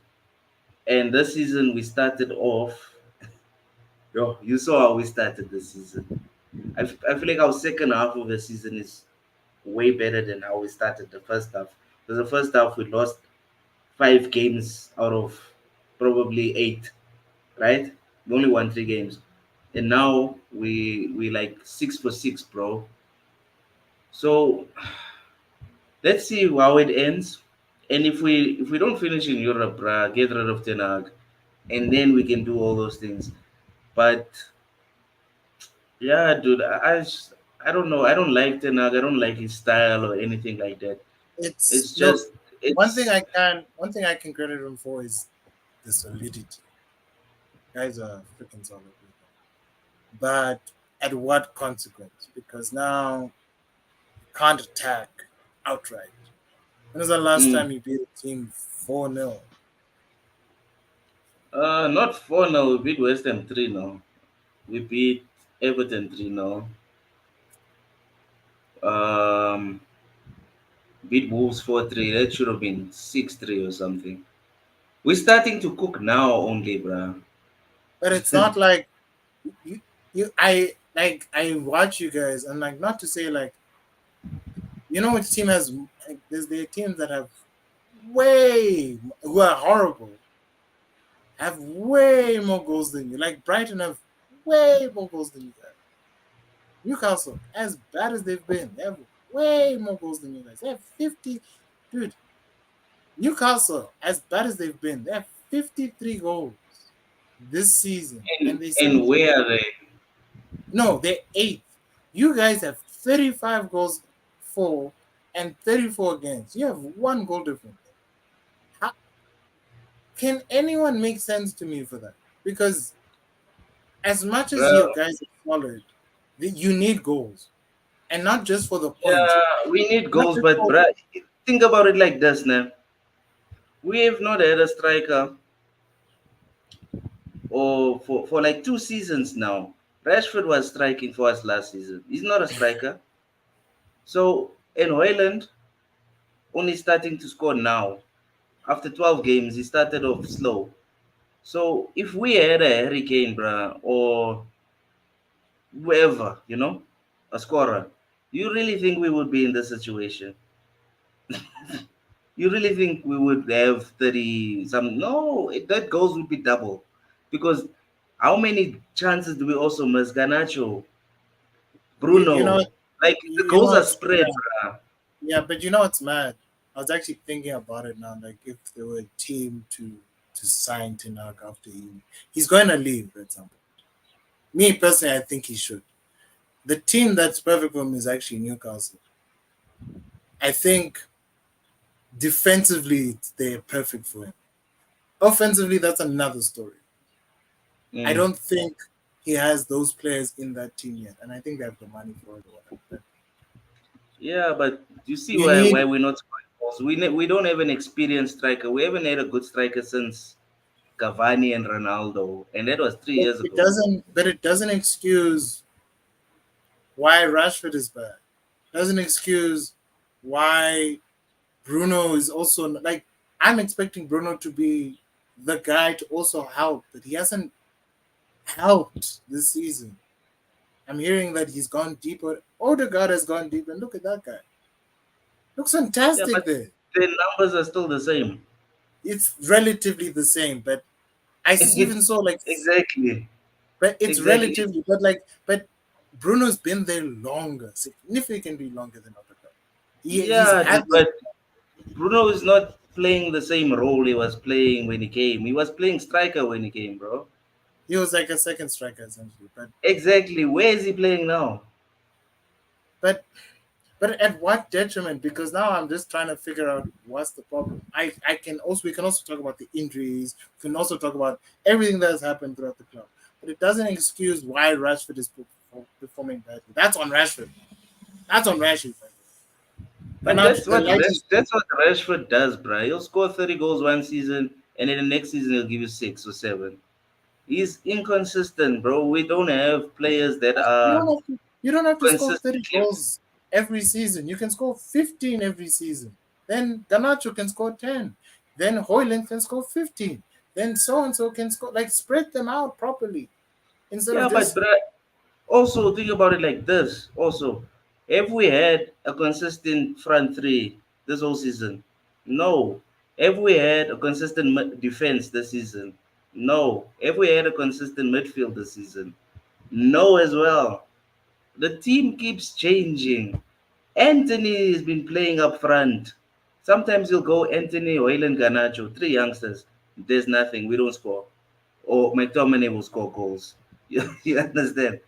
and this season we started off. Yo, you saw how we started the season. I feel like our second half of the season is way better than how we started the first half. Because the first half we lost 5 games out of probably 8, right? We only won 3 games, and now we like 6 for 6, bro. So let's see how it ends. And if we don't finish in Europe, bruh, get rid of Tenag, and then we can do all those things. But yeah, dude, I don't know. I don't like Tenag. I don't like his style or anything like that. It's It's look, just it's one thing I can credit him for is the solidity. Guys are freaking solid with him. But at what consequence? Because now you can't attack outright. When was the last mm, time you beat a team 4-0? not 4 now. We beat West Ham 3 now. We beat Everton 3 now. Um, beat Wolves 4-3. That should have been 6-3 or something. We're starting to cook now only, bruh. But it's not like you I watch you guys and like not to say like which team has like there are teams that have way who are horrible have way more goals than you. Like Brighton have way more goals than you guys. Newcastle, as bad as they've been, they have way more goals than you guys. They have 50. Dude, Newcastle, as bad as they've been, they have 53 goals this season. And they And sent where are they? no, they're eighth. You guys have 35 goals for and 34 against. You have one goal difference. How, can anyone make sense to me for that? Because as much as Bro, your guys are solid, you need goals. And not just for the points. yeah, we need Not goals, just but for bruh, think about it like this now. We have not had a striker or for like 2 seasons now. Rashford was striking for us last season. He's not a striker. So in Hoyland, only starting to score now. After 12 games, he started off slow. So if we had a Harry Kane, bruh, or whoever, a scorer, you really think we would be in this situation? You really think we would have 30 some? No, that goals would be double. Because how many chances do we also miss? Ganacho, you, you know Bruno. Like the you know goals are what's spread, bruh. yeah, but you know what's mad? I was actually thinking about it now. Like if there were a team to sign Tinak after he's going to leave at some point. Me personally, I think he should. The team that's perfect for him is actually Newcastle. I think defensively they're perfect for him. Offensively, that's another story. I Mm. don't think he has those players in that team yet, and I think they have the money for it or whatever. But Yeah, but you see you why need we're not scoring goals. We don't have an experienced striker. We haven't had a good striker since Cavani and Ronaldo, and that was 3 years it ago. doesn't excuse why Rashford is bad. Doesn't excuse why Bruno is also like I'm expecting Bruno to be the guy to also help, but he hasn't. helped this season. I'm hearing that he's gone deeper. Odegaard has gone deep, and look at that guy. Looks Yeah, fantastic but there. the numbers are still the same. It's relatively the same, but even saw like, Exactly. but it's Exactly. It's, relatively, but Bruno's been there longer, significantly longer than Odegaard. He's yeah, had dude, the but Bruno is not playing the same role he was playing when he came. He was playing striker when he came, bro. he was like a second striker essentially, Exactly. Where is he playing now? but but at what detriment? Because now I'm just trying to figure out what's the problem. I can also we can also talk about the injuries. We can also talk about everything that has happened throughout the club. But it doesn't excuse why Rashford is performing badly. That's on Rashford. That's on Rashford. Man, Ganache, that's what Rashford does, bro. He'll score 30 goals one season, and then the next season he'll give you 6 or 7. He's inconsistent, bro. We don't have players that you are don't have to you don't have to score 30 consistently. goals every season. You can score 15 every season. Then Ganacho can score 10. Then Hoyland can score 15. Then so and so can score, like, spread them out properly instead of Yeah, but just. bro, also think about it like this. Also, have we had a consistent front three this whole season? No. Have we had a consistent defense this season? No. Have we had a consistent midfield this season? No, as well. The team keeps changing. Anthony has been playing up front. Sometimes you'll go Anthony, Hoyland, Ganacho, 3 youngsters. There's nothing. We don't score. Or McTominay will score goals. You understand?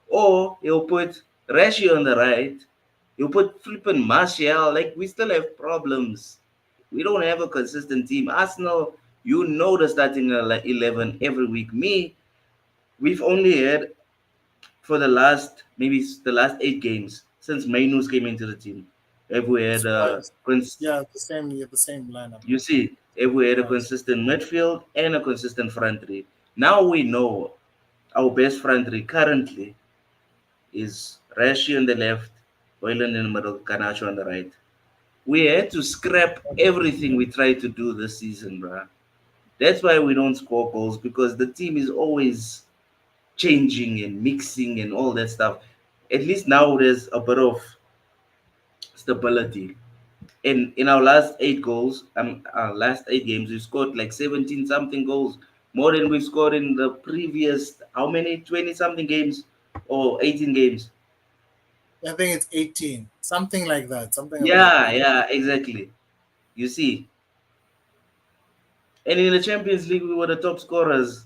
Or he'll put Rashi on the right. He'll put flipping Martial. Like, we still have problems. We don't have a consistent team. Arsenal, you know the starting 11 every week. Me, we've only had for the last maybe the last 8 games since Mainus came into the team. Have we had Twice. Yeah, the same lineup you see, have we had a twice. consistent midfield and a consistent front three? Now we know our best front three currently is Rashi on the left, Boylan in the middle, Canacho on the right. We had to scrap everything we tried to do this season, bruh. That's why we don't score goals because the team is always changing and mixing and all that stuff. At least now there's a bit of stability. In our last 8 goals, our last 8 games, we scored like 17 something goals, more than we've scored in the previous how many 20 something games or 18 games. I think it's 18, something like that, something about Yeah, 18. yeah, exactly. You see, and in the Champions League, we were the top scorers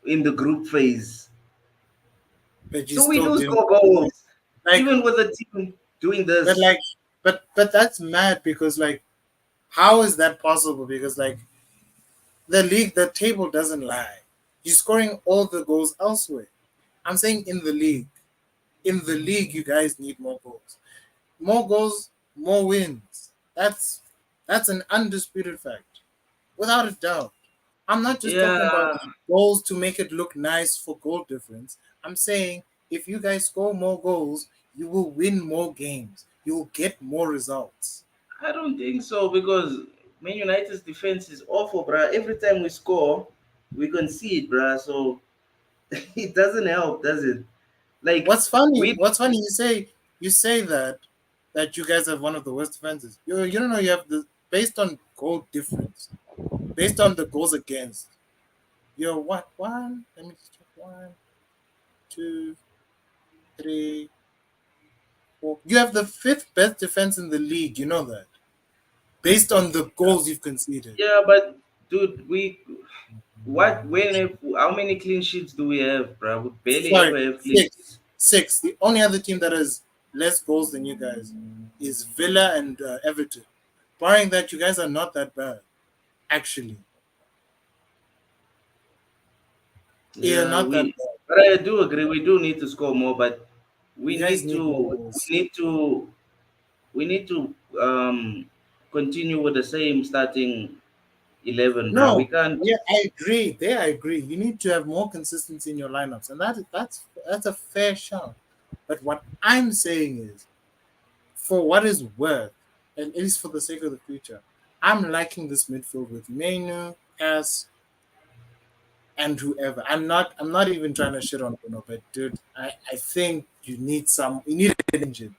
in the group phase. But you So we still do didn't score goals, like. even with the team doing But this. like, but that's mad because, like, how is that possible? Because, like, the table doesn't lie. You're scoring all the goals elsewhere. I'm saying in the league, you guys need more goals, more wins. That's an undisputed fact, without a doubt. I'm not just talking about Yeah, goals to make it look nice for goal difference. I'm saying if you guys score more goals, you will win more games. You will get more results. I don't think so because Man United's defense is awful, bruh. Every time we score, we concede, bruh. So it doesn't help, does it? Like What's funny? we, What's funny? You say that you guys have one of the worst defenses. You don't know you have the based on goal difference, based on the goals against. You're what one? Let me just check. One, two, three, four. You have the fifth best defense in the league. You know that based on the goals you've conceded. yeah, but dude, what when if, how many clean sheets do we have, bruh? We barely Sorry, ever have clean six. sheets. Six. The only other team that has less goals than you guys is Villa and Everton. Barring that, you guys are not that bad. Actually, you're Yeah, not that bad. but I do agree we do need to score more, but we You guys need need more to we goals. need to we need to continue with the same starting 11, bruh. We No, can't. yeah, I agree. There, I agree. You need to have more consistency in your lineups, and that's a fair shout. But what I'm saying is, for what is worth, and at least for the sake of the future, I'm liking this midfield with Menu, Cass, and whoever. I'm not even trying to shit on Bruno, but dude, I think you need an engine.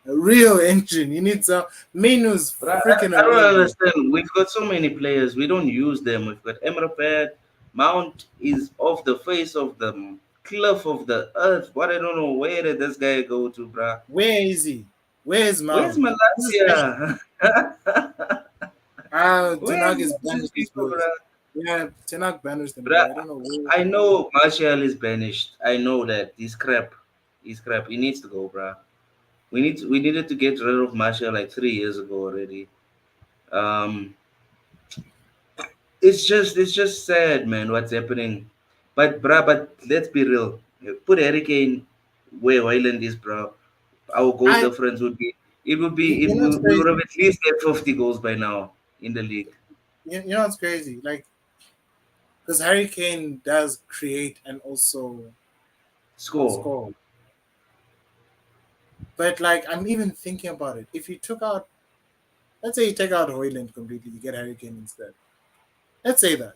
A real engine. You need some Menu's But freaking I don't amazing. understand. We've got so many players. We don't use them. We've got Emrapad. Mount is off the face of the cliff of the earth. What I don't know. Where did this guy go to, bruh? Where is he? Where is Where's Mount? This is actually Malaysia? Where Tenag is is all these banished these people, boys. bruh? Yeah, Tenag banished them, Bruh, bro. I don't know where. I know Martial is banished. I know that. He's crap. He's crap. He needs to go, bruh. We needed to get rid of Martial like 3 years ago already. Um, it's just sad, man. What's happening? But bruh, but let's be real. Put Harry Kane where Hoyland is, bro. Our goal I difference would be it would be you it know what's we would have crazy? at least had 50 goals by now in the league. You know what's crazy? Like, because Harry Kane does create and also Score. score. But like, I'm even thinking about it. If you took out, let's say you take out Hoyland completely, you get Harry Kane instead. Let's say that.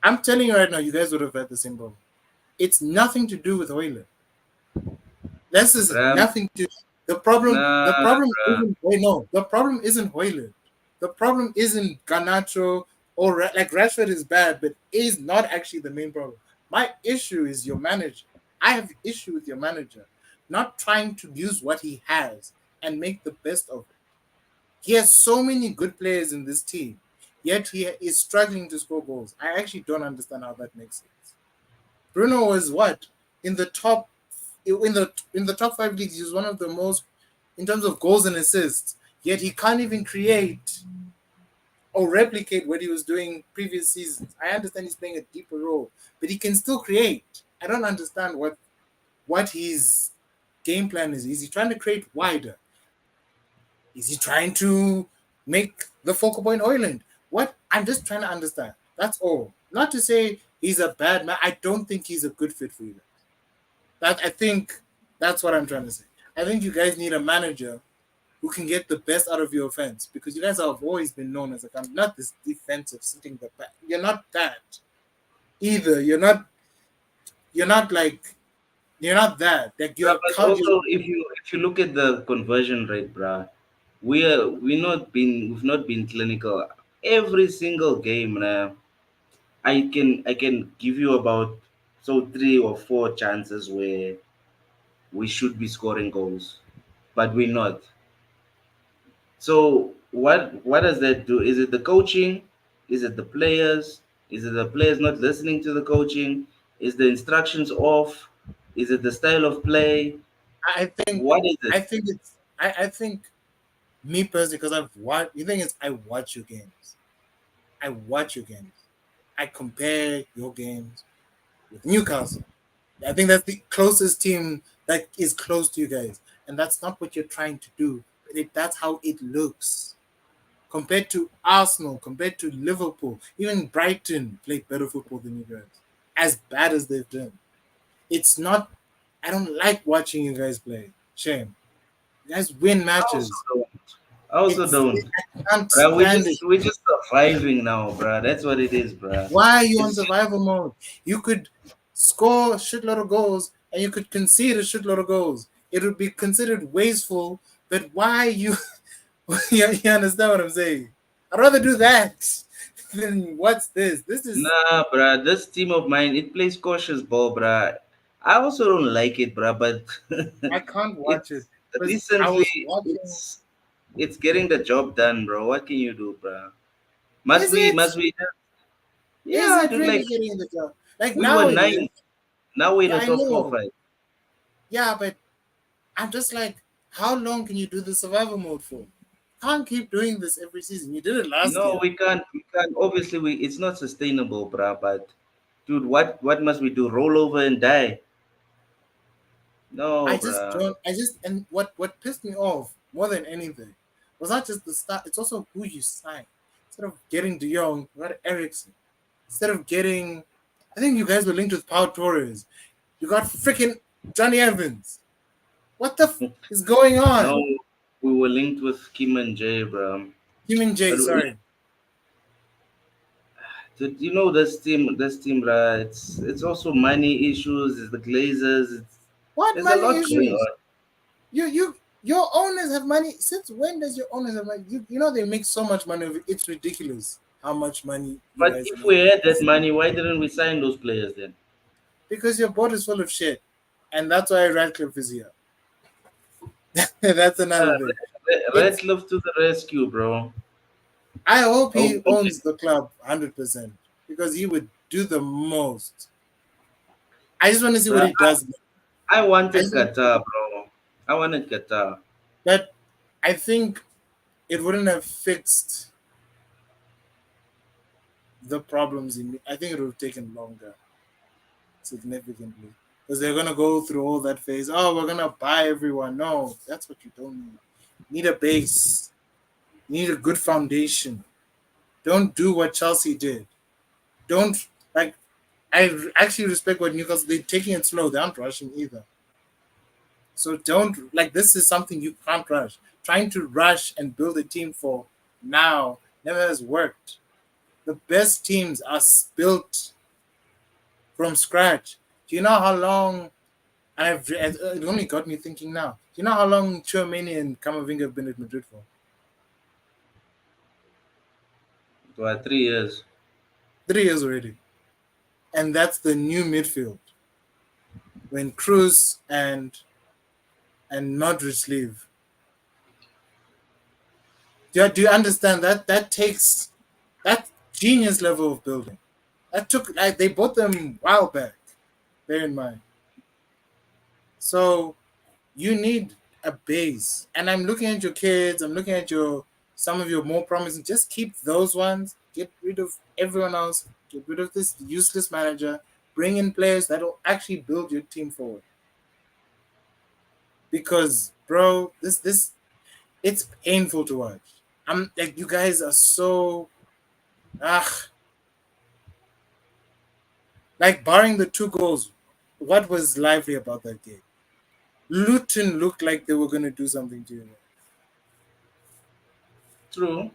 I'm telling you right now, you guys would have had the same problem. It's nothing to do with Hoyland. This is Bruh, nothing to the problem. The nah, problem bruh. isn't wait no. The problem isn't Hoyland. The problem isn't Ganacho or like Rashford is bad, but is not actually the main problem. My issue is your manager. I have issue with your manager not trying to use what he has and make the best of it. He has so many good players in this team, yet he is struggling to score goals. I actually don't understand how that makes sense. Bruno was what in the top in the top five leagues. He was one of the most in terms of goals and assists. Yet he can't even create or replicate what he was doing previous seasons. I understand he's playing a deeper role, but he can still create. I don't understand what his game plan is. Is he trying to create wider? Is he trying to make the focal point Hoyland? What? I'm just trying to understand. That's all. Not to say he's a bad man. I don't think he's a good fit for you guys. That I think that's what I'm trying to say. I think you guys need a manager who can get the best out of your offense because you guys have always been known as a not this defensive sitting the back. You're not that either. You're not like you're not that. Like Yeah, you're but count. also if you look at the conversion rate, bruh, we've not been clinical. Every single game, nah, I can give you about 3 or 4 chances where we should be scoring goals, but we're not. So what does that do? Is it the coaching? Is it the players? Is it the players not listening to the coaching? Is the instructions off? Is it the style of play? I think What is it? I think it's I think me personally because I've watched. The thing is, I watch your games. I watch your games. I compare your games with Newcastle. I think that's the closest team that is close to you guys, and that's not what you're trying to do. But that's how it looks compared to Arsenal, compared to Liverpool. Even Brighton played better football than you guys, as bad as they've done. It's not. I don't like watching you guys play. Shame. You guys win I also matches. don't. I also don't. I can't Bruh, stand it. we're just surviving now, bruh. That's what it is, bruh. Why are you on It's just, survival mode? You could score a shitload of goals and you could concede a shitload of goals. It would be considered wasteful, but why you you understand what I'm saying? I'd rather do that than what's this? This is nah, bruh. This team of mine, it plays cautious ball, bruh. I also don't like it, bruh, but I can't watch it it's because I recently was watching. it's getting the job done, bro. What can you do, bruh? Is it? Must we Is yeah, it dude, really like getting the job? Like we were nowadays, ninth. Now we're in yeah, the I top four know. fight. Yeah, but I'm just like, how long can you do the survival mode for? Can't keep doing this every season. You did it last No, year. we can't obviously we it's not sustainable, bruh, but dude, what must we do? Roll over and die? No, I just bruh. don't. I just and what pissed me off more than anything was not just the start. It's also who you sign. Instead of getting De Jong, you got Ericsson. Instead of getting, I think you guys were linked with Pau Torres. You got freaking Johnny Evans. What the is going No, on? we were linked with Kim and Jay, bruh. Kim and Jay, But sorry. You know this team, bruh, it's also money issues. It's the Glazers. What There's a money lot going issues? on. Your owners have money. Since when does your owners have money? You know they make so much money. It's ridiculous how much money you But guys if make. we had that money, why didn't we sign those players then? Because your board is full of shit, and that's why Radcliffe is here. That's Uh, another thing. It's Redcliffe to the rescue, bro. I hope he Hopefully, owns the club 100% because he would do the most. I just want to see what bruh, he does. I I wanted just want, Qatar, bro. I wanted Qatar. but I think it wouldn't have fixed the problems in. I think it would have taken longer, significantly, because they're gonna go through all that phase. Oh, we're gonna buy everyone. No, that's what you don't need. You need a base. You need a good foundation. Don't do what Chelsea did. Don't like. Actually respect what Newcastle. They're taking it slow. They aren't rushing either. So don't like this is something you can't rush. Trying to rush and build a team for now never has worked. The best teams are built from scratch. Do you know how long? And it only got me thinking now. Do you know how long Chouameni and Camavinga have been at Madrid for? For 3 years. 3 years already, and that's the new midfield when Cruz and Modric leave. Do you understand that that takes that genius level of building? That took like they bought them a while back. Bear in mind. So you need a base. And I'm looking at your kids. I'm looking at your some of your more promising. Just keep those ones. Get rid of everyone else. Get rid of this useless manager. Bring in players that will actually build your team forward. Because, bro, this it's painful to watch. I'm like you guys are so ah like barring the 2 goals. What was lively about that game? Luton looked like they were going to do something to you. True.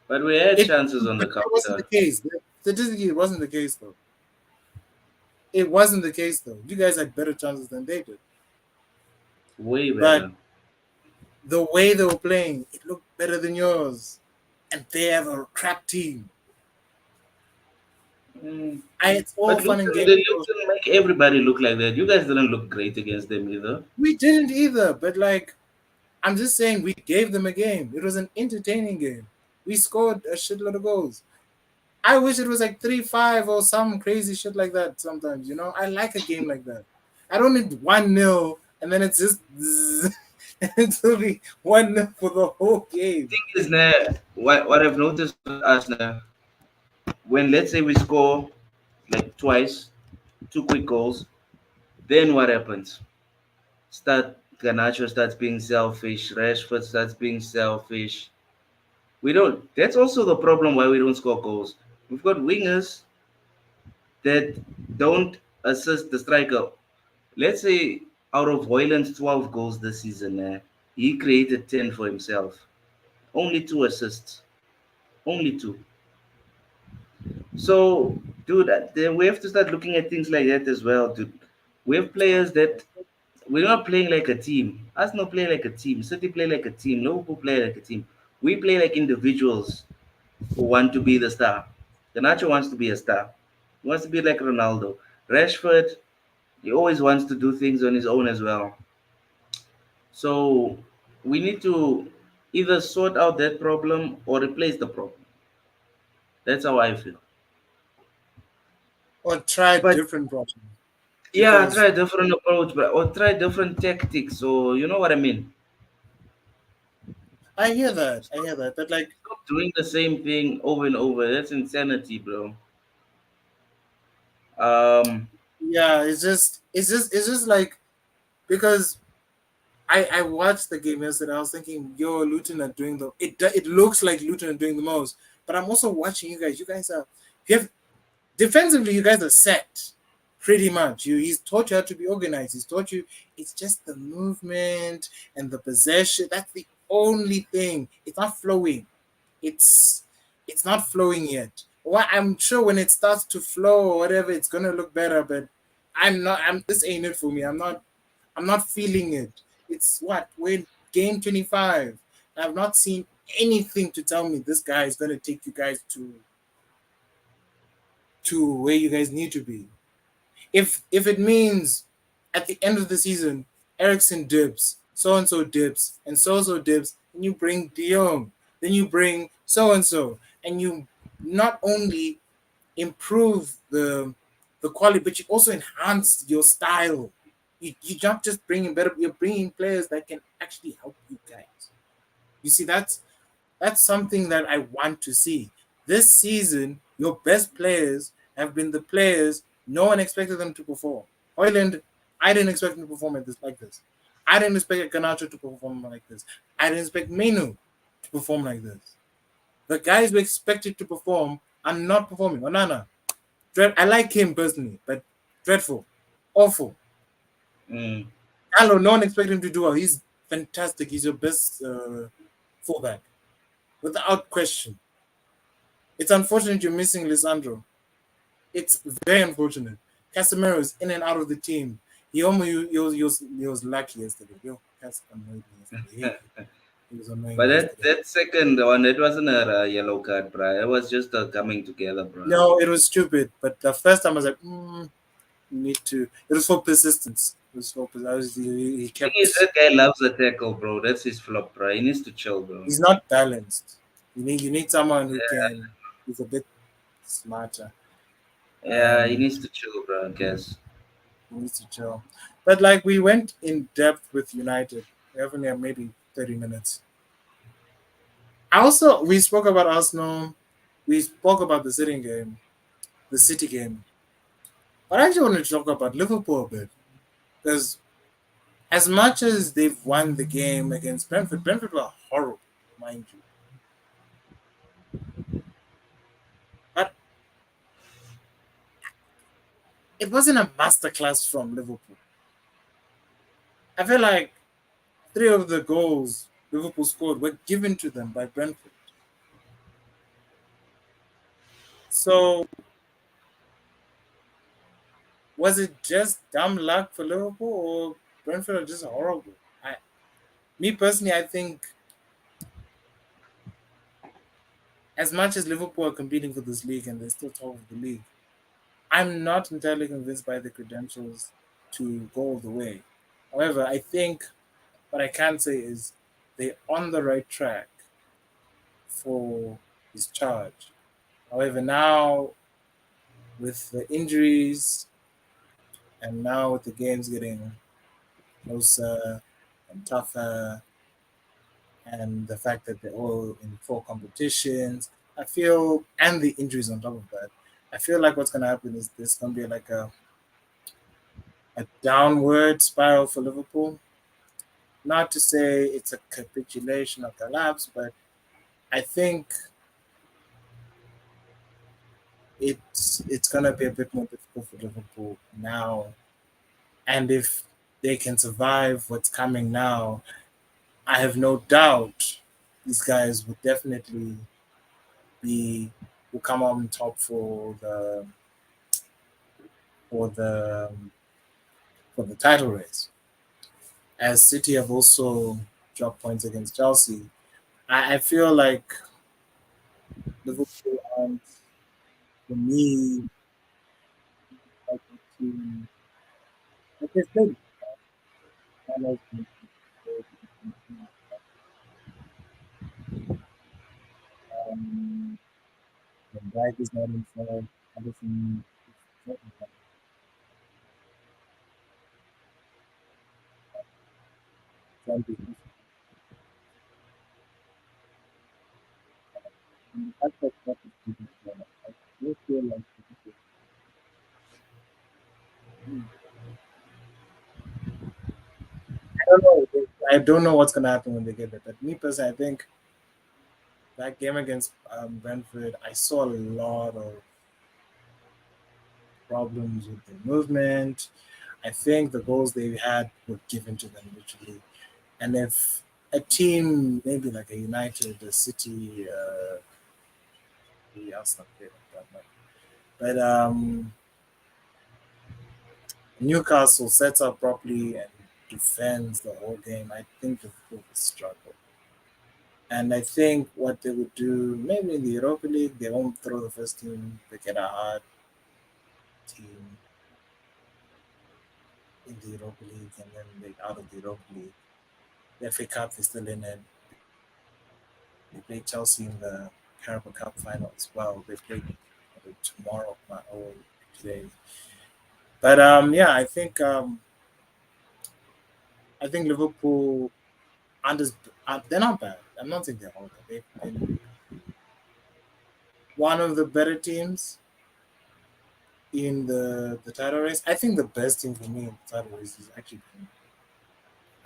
But we had It chances on the but that wasn't the counter. case. Statistically, it wasn't the case though. It wasn't the case though. You guys had better chances than they did. Way But better. the way they were playing, it looked better than yours. And they have a crap team. Mm. It's all But fun and Luton, games. the Luton make everybody look like that. You guys didn't look great against them either. We didn't either, but like I'm just saying we gave them a game. It was an entertaining game. We scored a shitload of goals. I wish it was like 3-5 or some crazy shit like that sometimes, you know? I like a game like that. I don't need 1-0 and then it's just and it's only 1-0 for the whole game. Thing is, nah, what I've noticed with us now, when let's say we score like twice, two quick goals, then what happens? Ganacho starts being selfish, Rashford starts being selfish. We don't. That's also the problem why we don't score goals. We've got wingers that don't assist the striker. Let's say out of Hoyland's 12 goals this season, he created 10 for himself. Only two assists. Only two. So, dude, we have to start looking at things like that as well, dude. We have players that we're not playing like a team. Us not play like a team. City play like a team. Liverpool play like a team. We play like individuals who want to be the star. Ganacho wants to be a star. He wants to be like Ronaldo. Rashford, he always wants to do things on his own as well. So we need to either sort out that problem or replace the problem. That's how I feel. Or try But different problem. yeah, Because try a different approach, but or try different tactics. So you know what I mean. I hear that. I Stop, hear that. But like stop doing the same thing over and over. That's insanity, bro. Um, yeah, it's just like because I watched the game yesterday. I was thinking, yo, Luton are doing it looks like Luton are doing the most. But I'm also watching you guys. You guys are you have defensively, you guys are set pretty much. He's taught you how to be organized. He's taught you it's just the movement and the possession. That's the only thing. It's not flowing. It's it's not flowing yet. Well, I'm sure when it starts to flow or whatever, it's gonna look better. But I'm not. I'm. This ain't it for me. I'm not. I'm not feeling it. It's what we're game 25. I've not seen anything to tell me this guy is gonna take you guys to where you guys need to be. If it means at the end of the season, Ericsson dips, so and so dips, and so dips, and you bring De Jong, then you bring so, and you not only improve the quality, but you also enhance your style. You're not just bringing better, you're bringing players that can actually help you guys. You see, that's something that I want to see. This season, your best players have been the players no one expected them to perform. Hoyland, I didn't expect him to perform like this. I didn't expect Ganacho to perform like this. I didn't expect Menu to perform like this. The guys we expected to perform are not performing. Onana, I like him personally, but dreadful, awful. Mm. Hello, no one expected him to do well. He's fantastic. He's your best fullback, without question. It's unfortunate you're missing Lisandro. It's very unfortunate. Casemiro is in and out of the team. He was lucky yesterday. Yo, Cas annoyed me yesterday. He was annoying But me that yesterday. that second one, it wasn't a yellow card, bro. It was just a coming together, bro. No, it was stupid. But the first time I was like, you need to. It was for persistence. It was for he Thing is, kept. that guy loves a tackle, bro. That's his flop, bro. He needs to chill, bro. He's not balanced. You need someone who can. He's a bit smarter. Yeah, he Um, needs to chill, bro. I guess. he needs to chill. But like we went in depth with United. We haven't had maybe 30 minutes. Also, we spoke about Arsenal. We spoke about the City game. But I actually want to talk about Liverpool a bit because as much as they've won the game against Brentford, Brentford were horrible, mind you. But it wasn't a masterclass from Liverpool. I feel like three of the goals Liverpool scored were given to them by Brentford. So was it just dumb luck for Liverpool or Brentford are just horrible? Me personally, I think as much as Liverpool are competing for this league and they're still top of the league, I'm not entirely convinced by the credentials to go all the way. However, I think what I can say is they're on the right track for his charge. However, now with the injuries and now with the games getting closer and tougher, and the fact that they're all in four competitions, I feel, and the injuries on top of that, I feel like what's going to happen is there's going to be like a downward spiral for Liverpool. Not to say it's a capitulation or collapse, but I think it's going to be a bit more difficult for Liverpool now. And if they can survive what's coming now, I have no doubt these guys would definitely be will come on top for the for the title race. As City have also dropped points against Chelsea, I feel like Liverpool aren't for me like a team. Like they played well, um, Van Dijk is not in form. Everything Trump is and the fact that Trump is keeping form. I do feel like I don't know. I don't know what's gonna happen when they get there. But me personally, I think that game against Brentford, I saw a lot of problems with their movement. I think the goals they had were given to them literally. And if a team, maybe like a United, a City, maybe Arsenal played like that much. But Newcastle sets up properly and defends the whole game. I think Liverpool will struggle. And I think what they would do, maybe in the Europa League, they won't throw the first team. They get a hard team in the Europa League, and then they out of the Europa League. The FA Cup is still in it. They play Chelsea in the Carabao Cup final as well. They play tomorrow or today. But yeah, I think Liverpool under they're not bad. I'm not saying they're horrible. They've been one of the better teams in the title race. I think the best team for me in the title race is actually been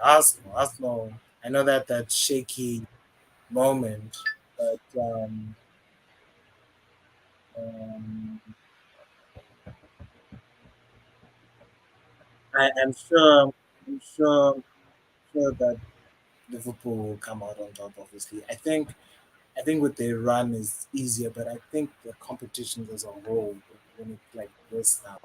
Arsenal. Arsenal. I know that shaky moment, but um, I'm sure. I'm sure that Liverpool will come out on top. Obviously, I think with their run is easier, but I think the competition as a whole, when it like this now,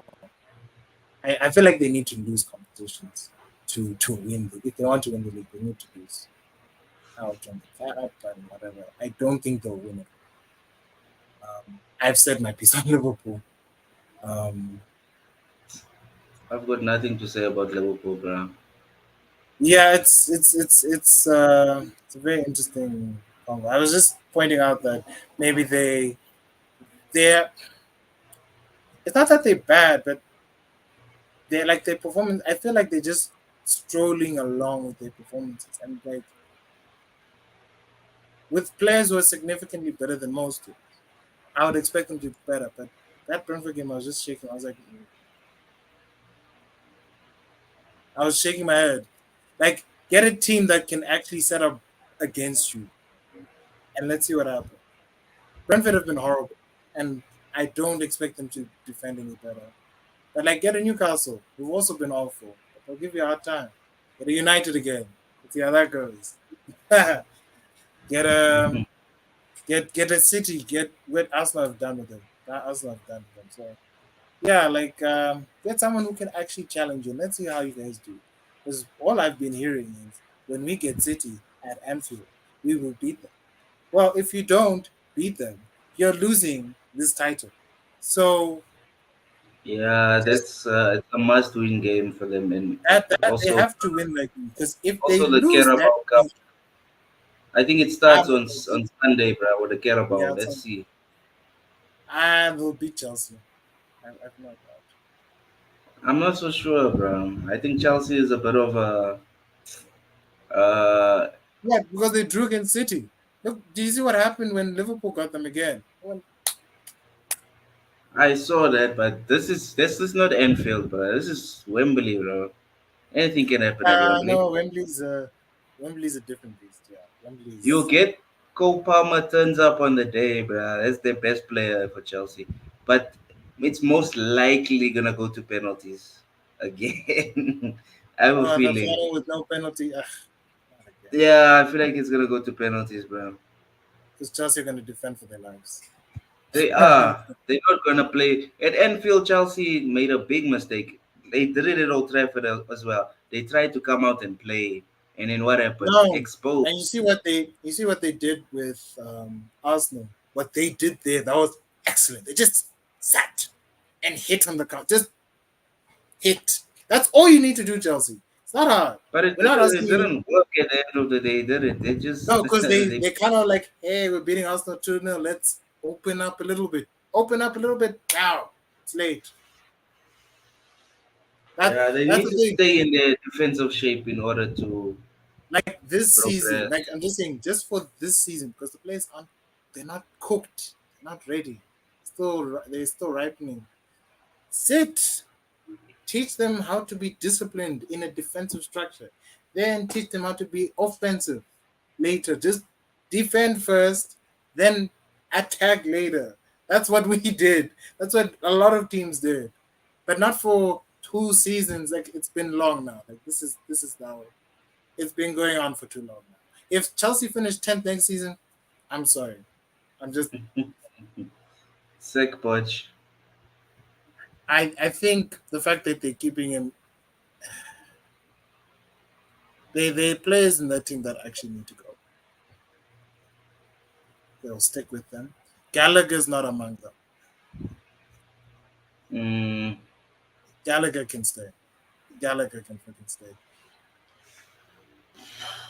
I feel like they need to lose competitions to win. If they want to win the league, they need to lose out on the cup and whatever. I don't think they'll win it. I've said my piece on Liverpool. Um, I've got nothing to say about Liverpool, bro. yeah, it's a very interesting convo. I was just pointing out that maybe they're it's not that they're bad, but they're like their performance. I feel like they're just strolling along with their performances, and like with players who are significantly better than most teams, I would expect them to be better. But that Brentford game, I was just shaking. I was like, I was shaking my head. Like, get a team that can actually set up against you, and let's see what happens. Brentford have been horrible, and I don't expect them to defend any better. But like, get a Newcastle, who've also been awful, but they'll give you a hard time. Get a United again. Let's see how that goes. get a get a City. Get what Arsenal have done with them. That Arsenal have done with them. So yeah, like get someone who can actually challenge you. Let's see how you guys do. Because all I've been hearing is when we get City at Anfield, we will beat them. Well, if you don't beat them, you're losing this title. So Yeah, just that's it's a must-win game for them, and that they also have to win like because if they also the lose that Carabao Cup. game, I think it I starts on Sunday, bro, with the Carabao. yeah, Let's so see. I will beat Chelsea. I've no doubt. I'm not so sure, bro. I think Chelsea is a bit of a uh, Yeah, because they drew against City. Look, do you see what happened when Liverpool got them again? Well, I saw that, but this is not Enfield, bro. This is Wembley, bro. Anything can happen at Wembley. no, Wembley's a different beast. Yeah, You Wembley's. get Cole Palmer turns up on the day, bro. That's the best player for Chelsea, but it's most likely gonna go to penalties again. I have a The feeling. final with no penalty. Not again. Yeah, I feel like it's gonna go to penalties, bro. Because Chelsea are going to defend for their lives. They are. They're not gonna play at Enfield. Chelsea made a big mistake. They did it at Old Trafford as well. They tried to come out and play, and then what happened? No, Exposed. and you see what they did with Arsenal. What they did there, that was excellent. They just sat and hit on the count. Just hit. That's all you need to do, Chelsea. It's not hard. But it We're not didn't. It asking you. didn't work at the end of the day, did it? They just No, because they. they kind of like, hey, we're beating Arsenal 2-0. Let's open up a little bit. Open up a little bit. Now it's late. Yeah, they That's need the to thing. stay in their defensive shape in order to Like this season, like progress. I'm just saying, just for this season, because the players aren't, they're not cooked, they're not ready. They're still ripening. Sit, teach them how to be disciplined in a defensive structure. Then teach them how to be offensive later. Just defend first, then attack later. That's what we did. That's what a lot of teams did, but not for 2 seasons. Like it's been long now. Like this is now it's been going on for too long now. If Chelsea finish 10th next season, I'm sorry. I'm just Sick Poch. I think the fact that they're keeping him, they players in that team that actually need to go. They'll stick with them. Gallagher's not among them. Mm, Gallagher can stay. Gallagher can freaking stay.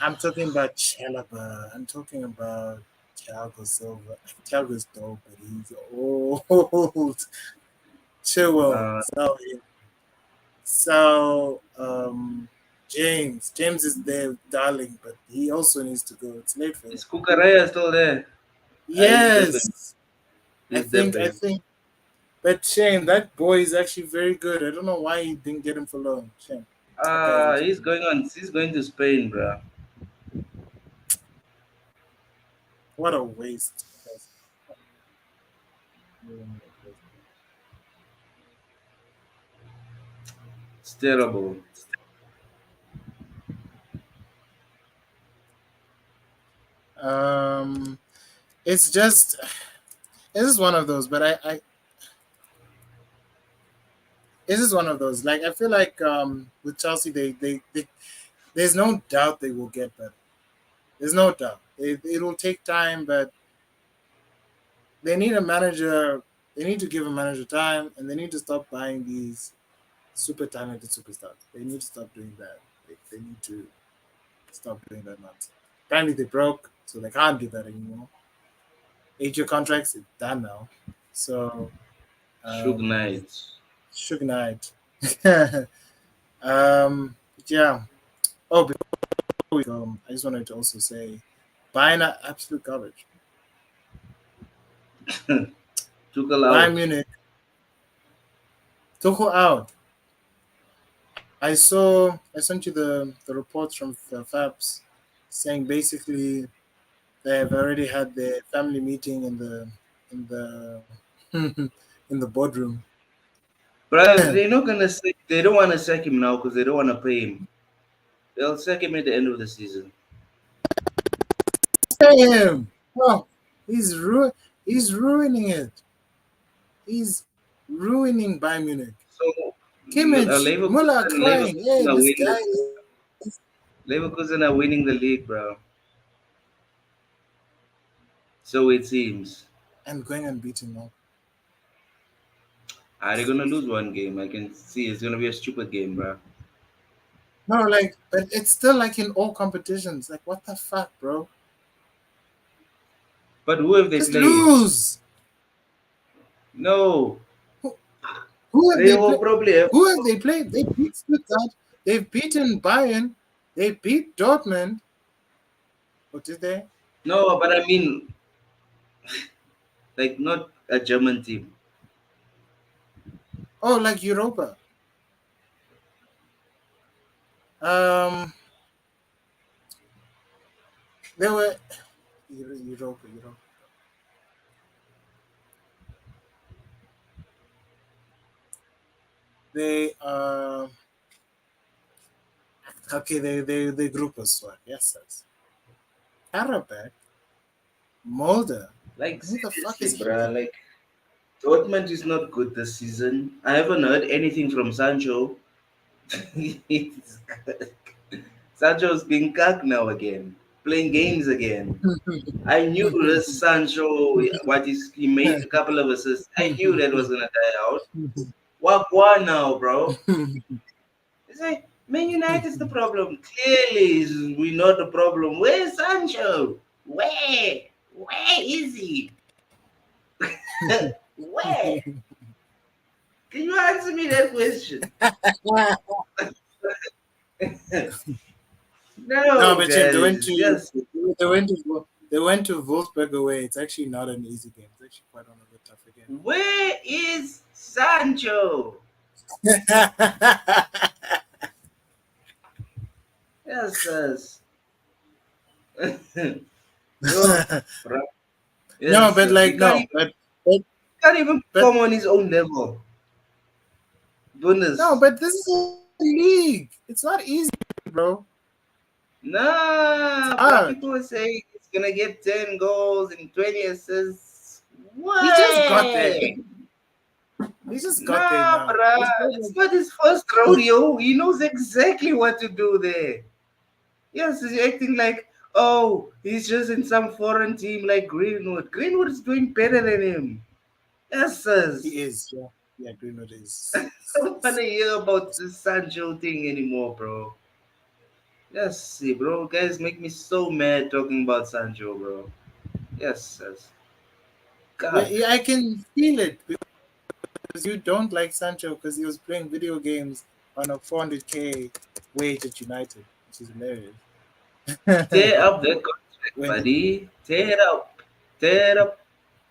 I'm talking about Chalaba. I'm talking about Thiago Silva. Thiago's dope, but he's old. Chilwell. uh, James is their darling, but he also needs to go. It's late for him. is Kukaraya still there? He's dipping. Yes, I He's think. I dipping. think. But shame that boy is actually very good. I don't know why he didn't get him for loan. Shame. That guy's actually He's going on. He's going to Spain, bro. what a waste. It's terrible. Um, it's just this is one of those. But I this is one of those. Like I feel like with Chelsea, they there's no doubt they will get better. There's no doubt. It'll take time, but they need a manager. They need to give a manager time, and they need to stop buying these super talented superstars. They need to stop doing that. They need to stop doing that nonsense. Apparently, they broke, so they can't do that anymore. 8-year contracts, it's done now. So, Shug um, Knight. Suge Knight. Yeah. Oh, before we go, I just wanted to also say, Bayern are absolute garbage. Tuchel Bayern out. Munich, Tuchel out. I sent you the reports from the Fabs saying basically they have already had their family meeting in the in the boardroom. But they're not gonna say they don't want to sack him now because they don't want to pay him. They'll sack him at the end of the season. Damn! Oh, he's ruining it. He's ruining Bayern Munich. So Kimmich, Muller crying. Leverkusen Hey, are this winning guy the is Leverkusen are winning the league, bro. So it seems. and going unbeaten now. Are they gonna lose one game? I can see it's gonna be a stupid game, bro. No, like, but it's still like in all competitions. Like, what the fuck, bro? But who have they Just played? lose. No, Who, who have they they will played? probably have. Who have they played? They beat Stuttgart. They've beaten Bayern. They beat Dortmund. What did they? No, but I mean, like not a German team. Oh, like Europa. Um, they were Europa. They okay. They group us. Yes, yes. Karabakh, Molde. Like Who the fuck seriously, is bro. Molde? Like Dortmund is not good this season. I haven't heard anything from Sancho. He's- Sancho's being cucked now again, playing games again. I knew this Sancho, he made a couple of assists. I knew that was gonna die out. What now, bro? It's like Man United's the problem. Clearly, we not the problem. Where's Sancho? Where? Where is he? Where? Can you answer me that question? No, No, but Jim, guys, just they went to Wolfsburg away. It's actually not an easy game. It's actually quite one of the tougher games. where is Sancho? Yes, yes. Yo, bro. No, Yes, but yes. like no, but Can't even but perform on his own level. no, Goodness. but this is a league. It's not easy, bro. It's Nah, but hard. people are saying he's gonna get 10 goals and 20 assists. He just got there. Way! He just got there Nah, now. bruh. It's not It's like not his first rodeo. He knows exactly what to do there. Yes, he's acting like, oh, he's just in some foreign team like Greenwood. Greenwood is doing better than him. Yes, he sis. is. Yeah, yeah. Greenwood I don't want to hear about this Sancho thing anymore, bro. Yes, see, bro. Guys make me so mad talking about Sancho, bro. Yes, sis. Yeah, God. yeah, I can feel it because you don't like Sancho because he was playing video games on a 400k wage at United, which is hilarious. Tear up that contract, when he, buddy. Tear it up. Tear it up.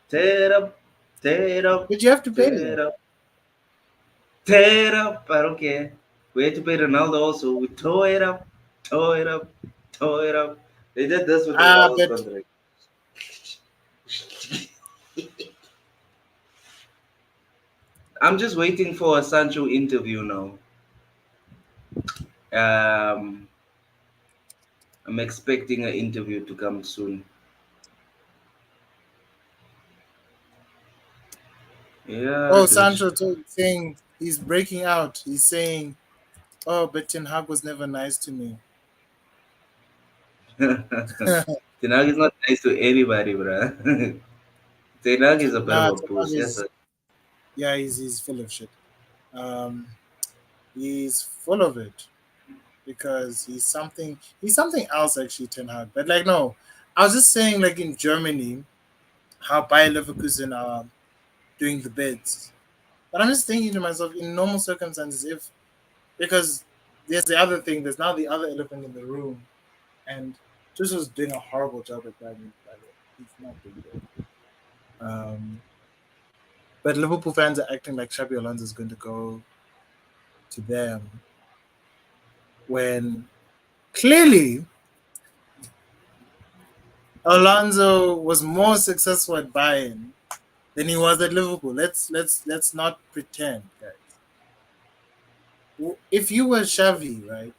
Tear it up. Tear it up. but you have to pay Tear that. it up. Tear it up. I don't care. We had to pay Ronaldo also. We tore it up. Tore it up. Tore it up. They did this with Ronaldo's But contract. I'm just waiting for a Sancho interview now. Um, I'm expecting an interview to come soon. Yeah, dude. Sancho saying he's breaking out. He's saying, "Oh, but Ten Hag was never nice to me." Ten Hag is not nice to anybody, bruh. Ten Hag is a bit of Nah, a Ten Hag puss. Yes, is, sir. yeah, he's full of shit. Um, he's full of it because he's something else actually, Ten Hag. But like no, I was just saying like in Germany how Bayer Leverkusen are doing the bids. But I'm just thinking to myself in normal circumstances if because there's the other thing, there's now the other elephant in the room, and Tuchel's doing a horrible job at Bayern Munich, by the way. He's not doing good. But Liverpool fans are acting like Xabi Alonso is going to go to them when clearly Alonso was more successful at Bayern than he was at Liverpool. Let's not pretend, guys. If you were Xavi, right,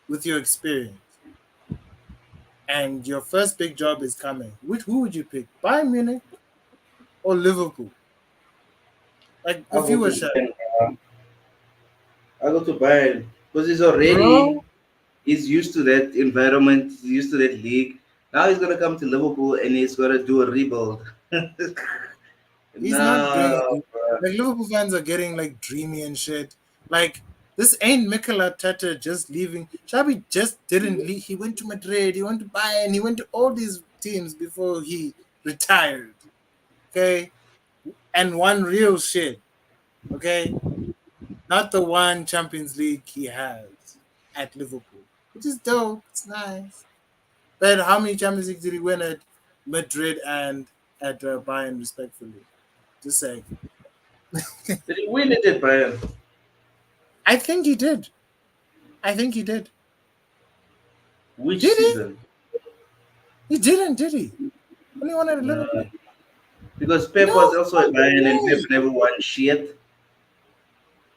with your experience, and your first big job is coming, who would you pick? Bayern Munich or Liverpool? Like I'll if you go were to Xavi, Bayern. I'll go to Bayern because he's already bro, he's used to that environment. He's used to that league. Now he's gonna come to Liverpool and he's gonna do a rebuild. he's not doing it. No, bro. Like Liverpool fans are getting like dreamy and shit. Like this ain't Mikel Arteta just leaving. Xabi just didn't leave. He went to Madrid. He went to Bayern. He went to all these teams before he retired. Okay, and won real shit. Okay, not the one Champions League he has at Liverpool, which is dope. It's nice. But how many Champions League did he win at Madrid and at Bayern, respectfully? Just saying. Did he win it at Bayern? I think he did. I think he did. Which Did he? season? He didn't, did he? Only one at No, Liverpool. because Pep was No also at fucking Bayern and Pep way. never won shit.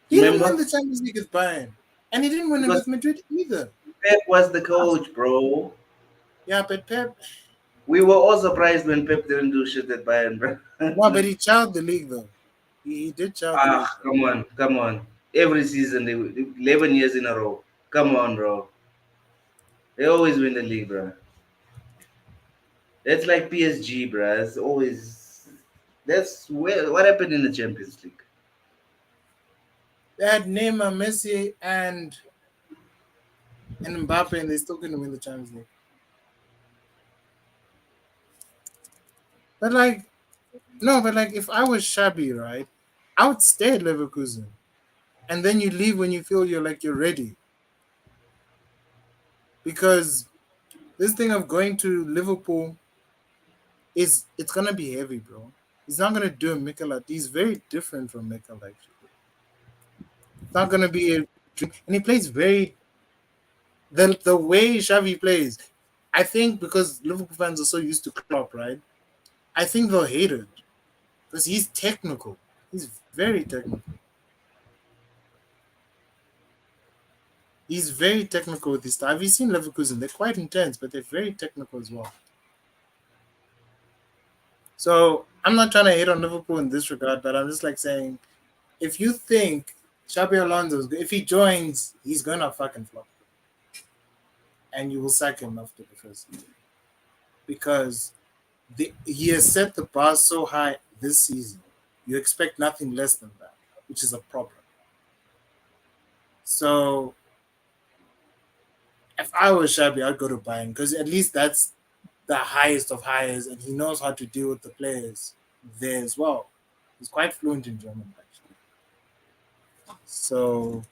He didn't win Remember? the Champions League with Bayern. And he didn't win it Because with Madrid either. Pep was the coach, bro. Yeah, but Pep. We were all surprised when Pep didn't do shit at Bayern, bro. No, but he chowed the league, though. He did chow the league, Ah, though. come on, come on. Every season, 11 years in a row. Come on, bro. They always win the league, bro. That's like PSG, bro. It's always. That's where what happened in the Champions League. They had Neymar, Messi, and Mbappe, and they still couldn't win the Champions League. But, like, no, but, like, if I was Shabby, right, I would stay at Leverkusen. And then you leave when you feel you're ready. Because this thing of going to Liverpool it's gonna be heavy, bro. He's not gonna do a Mikel. He's very different from Mikel, actually. It's not gonna be a dream, and he plays very the way Xavi plays. I think because Liverpool fans are so used to Klopp, right? I think they'll hate it because he's technical. He's very technical. He's very technical with his style. Have you seen Leverkusen? They're quite intense, but they're very technical as well. So I'm not trying to hate on Liverpool in this regard, but I'm just like saying, if you think Xabi Alonso, if he joins, he's gonna fucking flop, and you will sack him after the first season because he has set the bar so high this season. You expect nothing less than that, which is a problem. So if I was Xabi, I'd go to Bayern because at least that's the highest of highs, and he knows how to deal with the players there as well. He's quite fluent in German, actually. So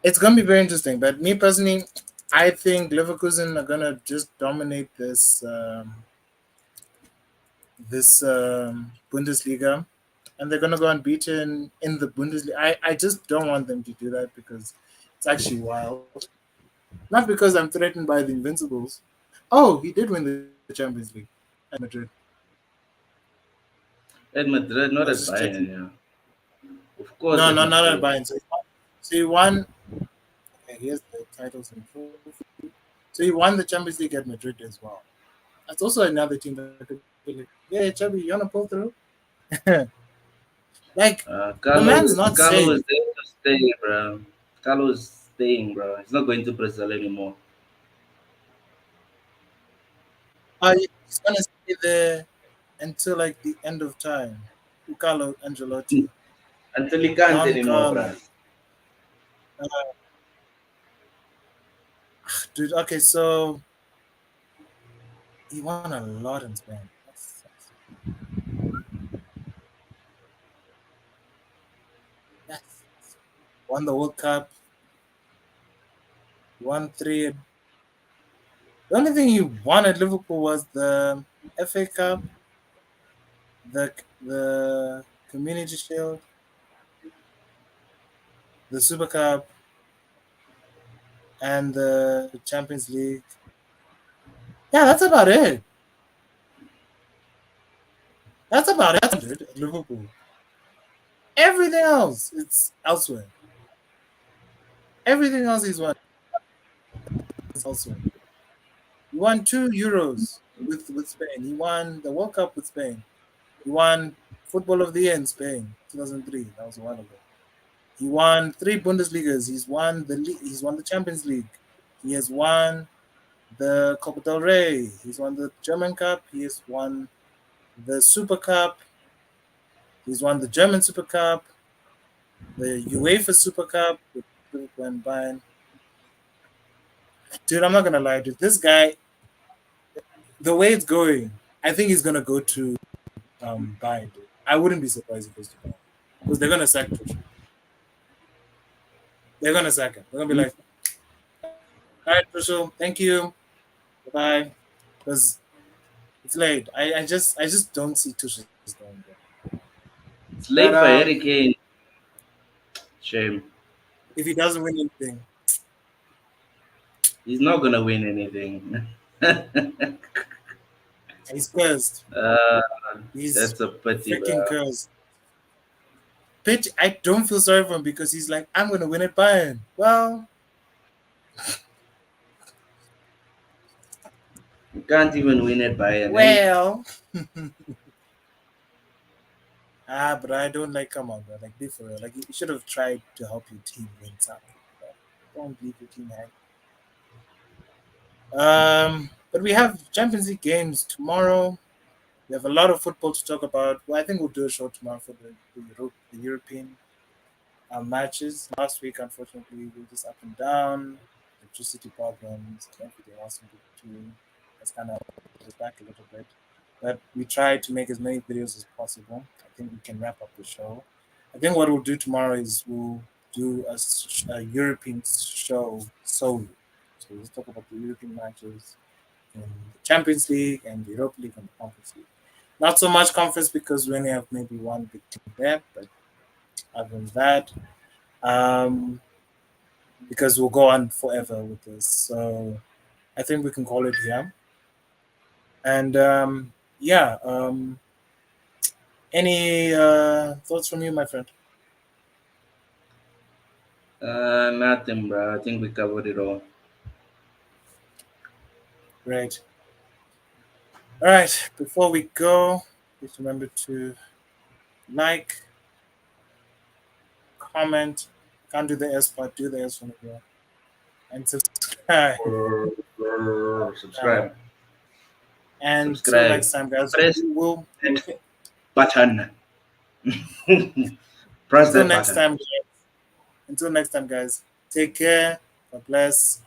it's gonna be very interesting. But me personally, I think Leverkusen are gonna just dominate this Bundesliga, and they're gonna go unbeaten in the Bundesliga. I just don't want them to do that because it's actually wild. Not because I'm threatened by the Invincibles. Oh, he did win the Champions League at Madrid. At Madrid, I not was at just checking. Bayern. Yeah, of course No, at no, not at Madrid. Bayern. So he won. Okay, here's the titles and trophy. So he won the Champions League at Madrid as well. That's also another team that could be like, yeah, Chubby, you wanna pull through? Like the man's Carlo, not Carlo safe. is there to stay, bro. Carlo is staying, bro. He's not going to Brazil anymore. He's gonna stay there until like the end of time. Carlo Angelotti, Until he can't Don anymore, bro. Carlo, dude. Okay, so he won a lot in Spain. Yes. Won the World Cup. Won three. The only thing he won at Liverpool was the FA Cup, the Community Shield, the Super Cup, and the Champions League. Yeah, that's about it. That's about it. Dude, at Liverpool. Everything else, it's elsewhere. Everything else he's won is elsewhere. He won 2 Euros with Spain. He won the World Cup with Spain. He won Football of the Year in Spain, 2003. That was a while ago. He won three Bundesligas. He's won the Champions League. He has won the Copa del Rey. He's won the German Cup. He has won the Super Cup. He's won the German Super Cup, the UEFA Super Cup with Liverpool and Bayern. Dude, I'm not gonna lie, dude. This guy, the way it's going, I think he's gonna go to Bayern. Dude. I wouldn't be surprised if he goes to Bayern because they're gonna sack Tuchel. They're gonna sack him. They're gonna be like, "All right, Tuchel, thank you, bye," because it's late. I just don't see Tuchel going there. It's But late for Harry Kane. Shame. if he doesn't win anything, He's not gonna win anything. he's cursed. uh, He's that's a pity, freaking bro. cursed. Pitch, I don't feel sorry for him because he's like, I'm gonna win at Bayern. You can't even win it by an eh? Well. But I don't like. Come on, bro. Like, be for real. Like, you should have tried to help your team win something. Bro. Don't leave your team hang. But we have Champions League games tomorrow. We have a lot of football to talk about. Well, I think we'll do a show tomorrow for the European matches. Last week, unfortunately, we were just up and down, electricity problems, and everything else in between. That's kind of held us back a little bit. But we tried to make as many videos as possible. I think we can wrap up the show. I think what we'll do tomorrow is we'll do a European show solely. So we'll talk about the European matches in the Champions League and the Europa League and the Conference League. Not so much conference because we only have maybe one big team there, but other than that, um, because we'll go on forever with this. So I think we can call it here. And yeah, any thoughts from you, my friend? Nothing, bro. I think we covered it all. Great. All right. Before we go, Please remember to like, comment. Can't do the S part, do the S one as well. And subscribe. Subscribe. And till Subscribe. next time, guys, Press we'll that button. Press until that next button. time, until next time, guys. Take care. God bless.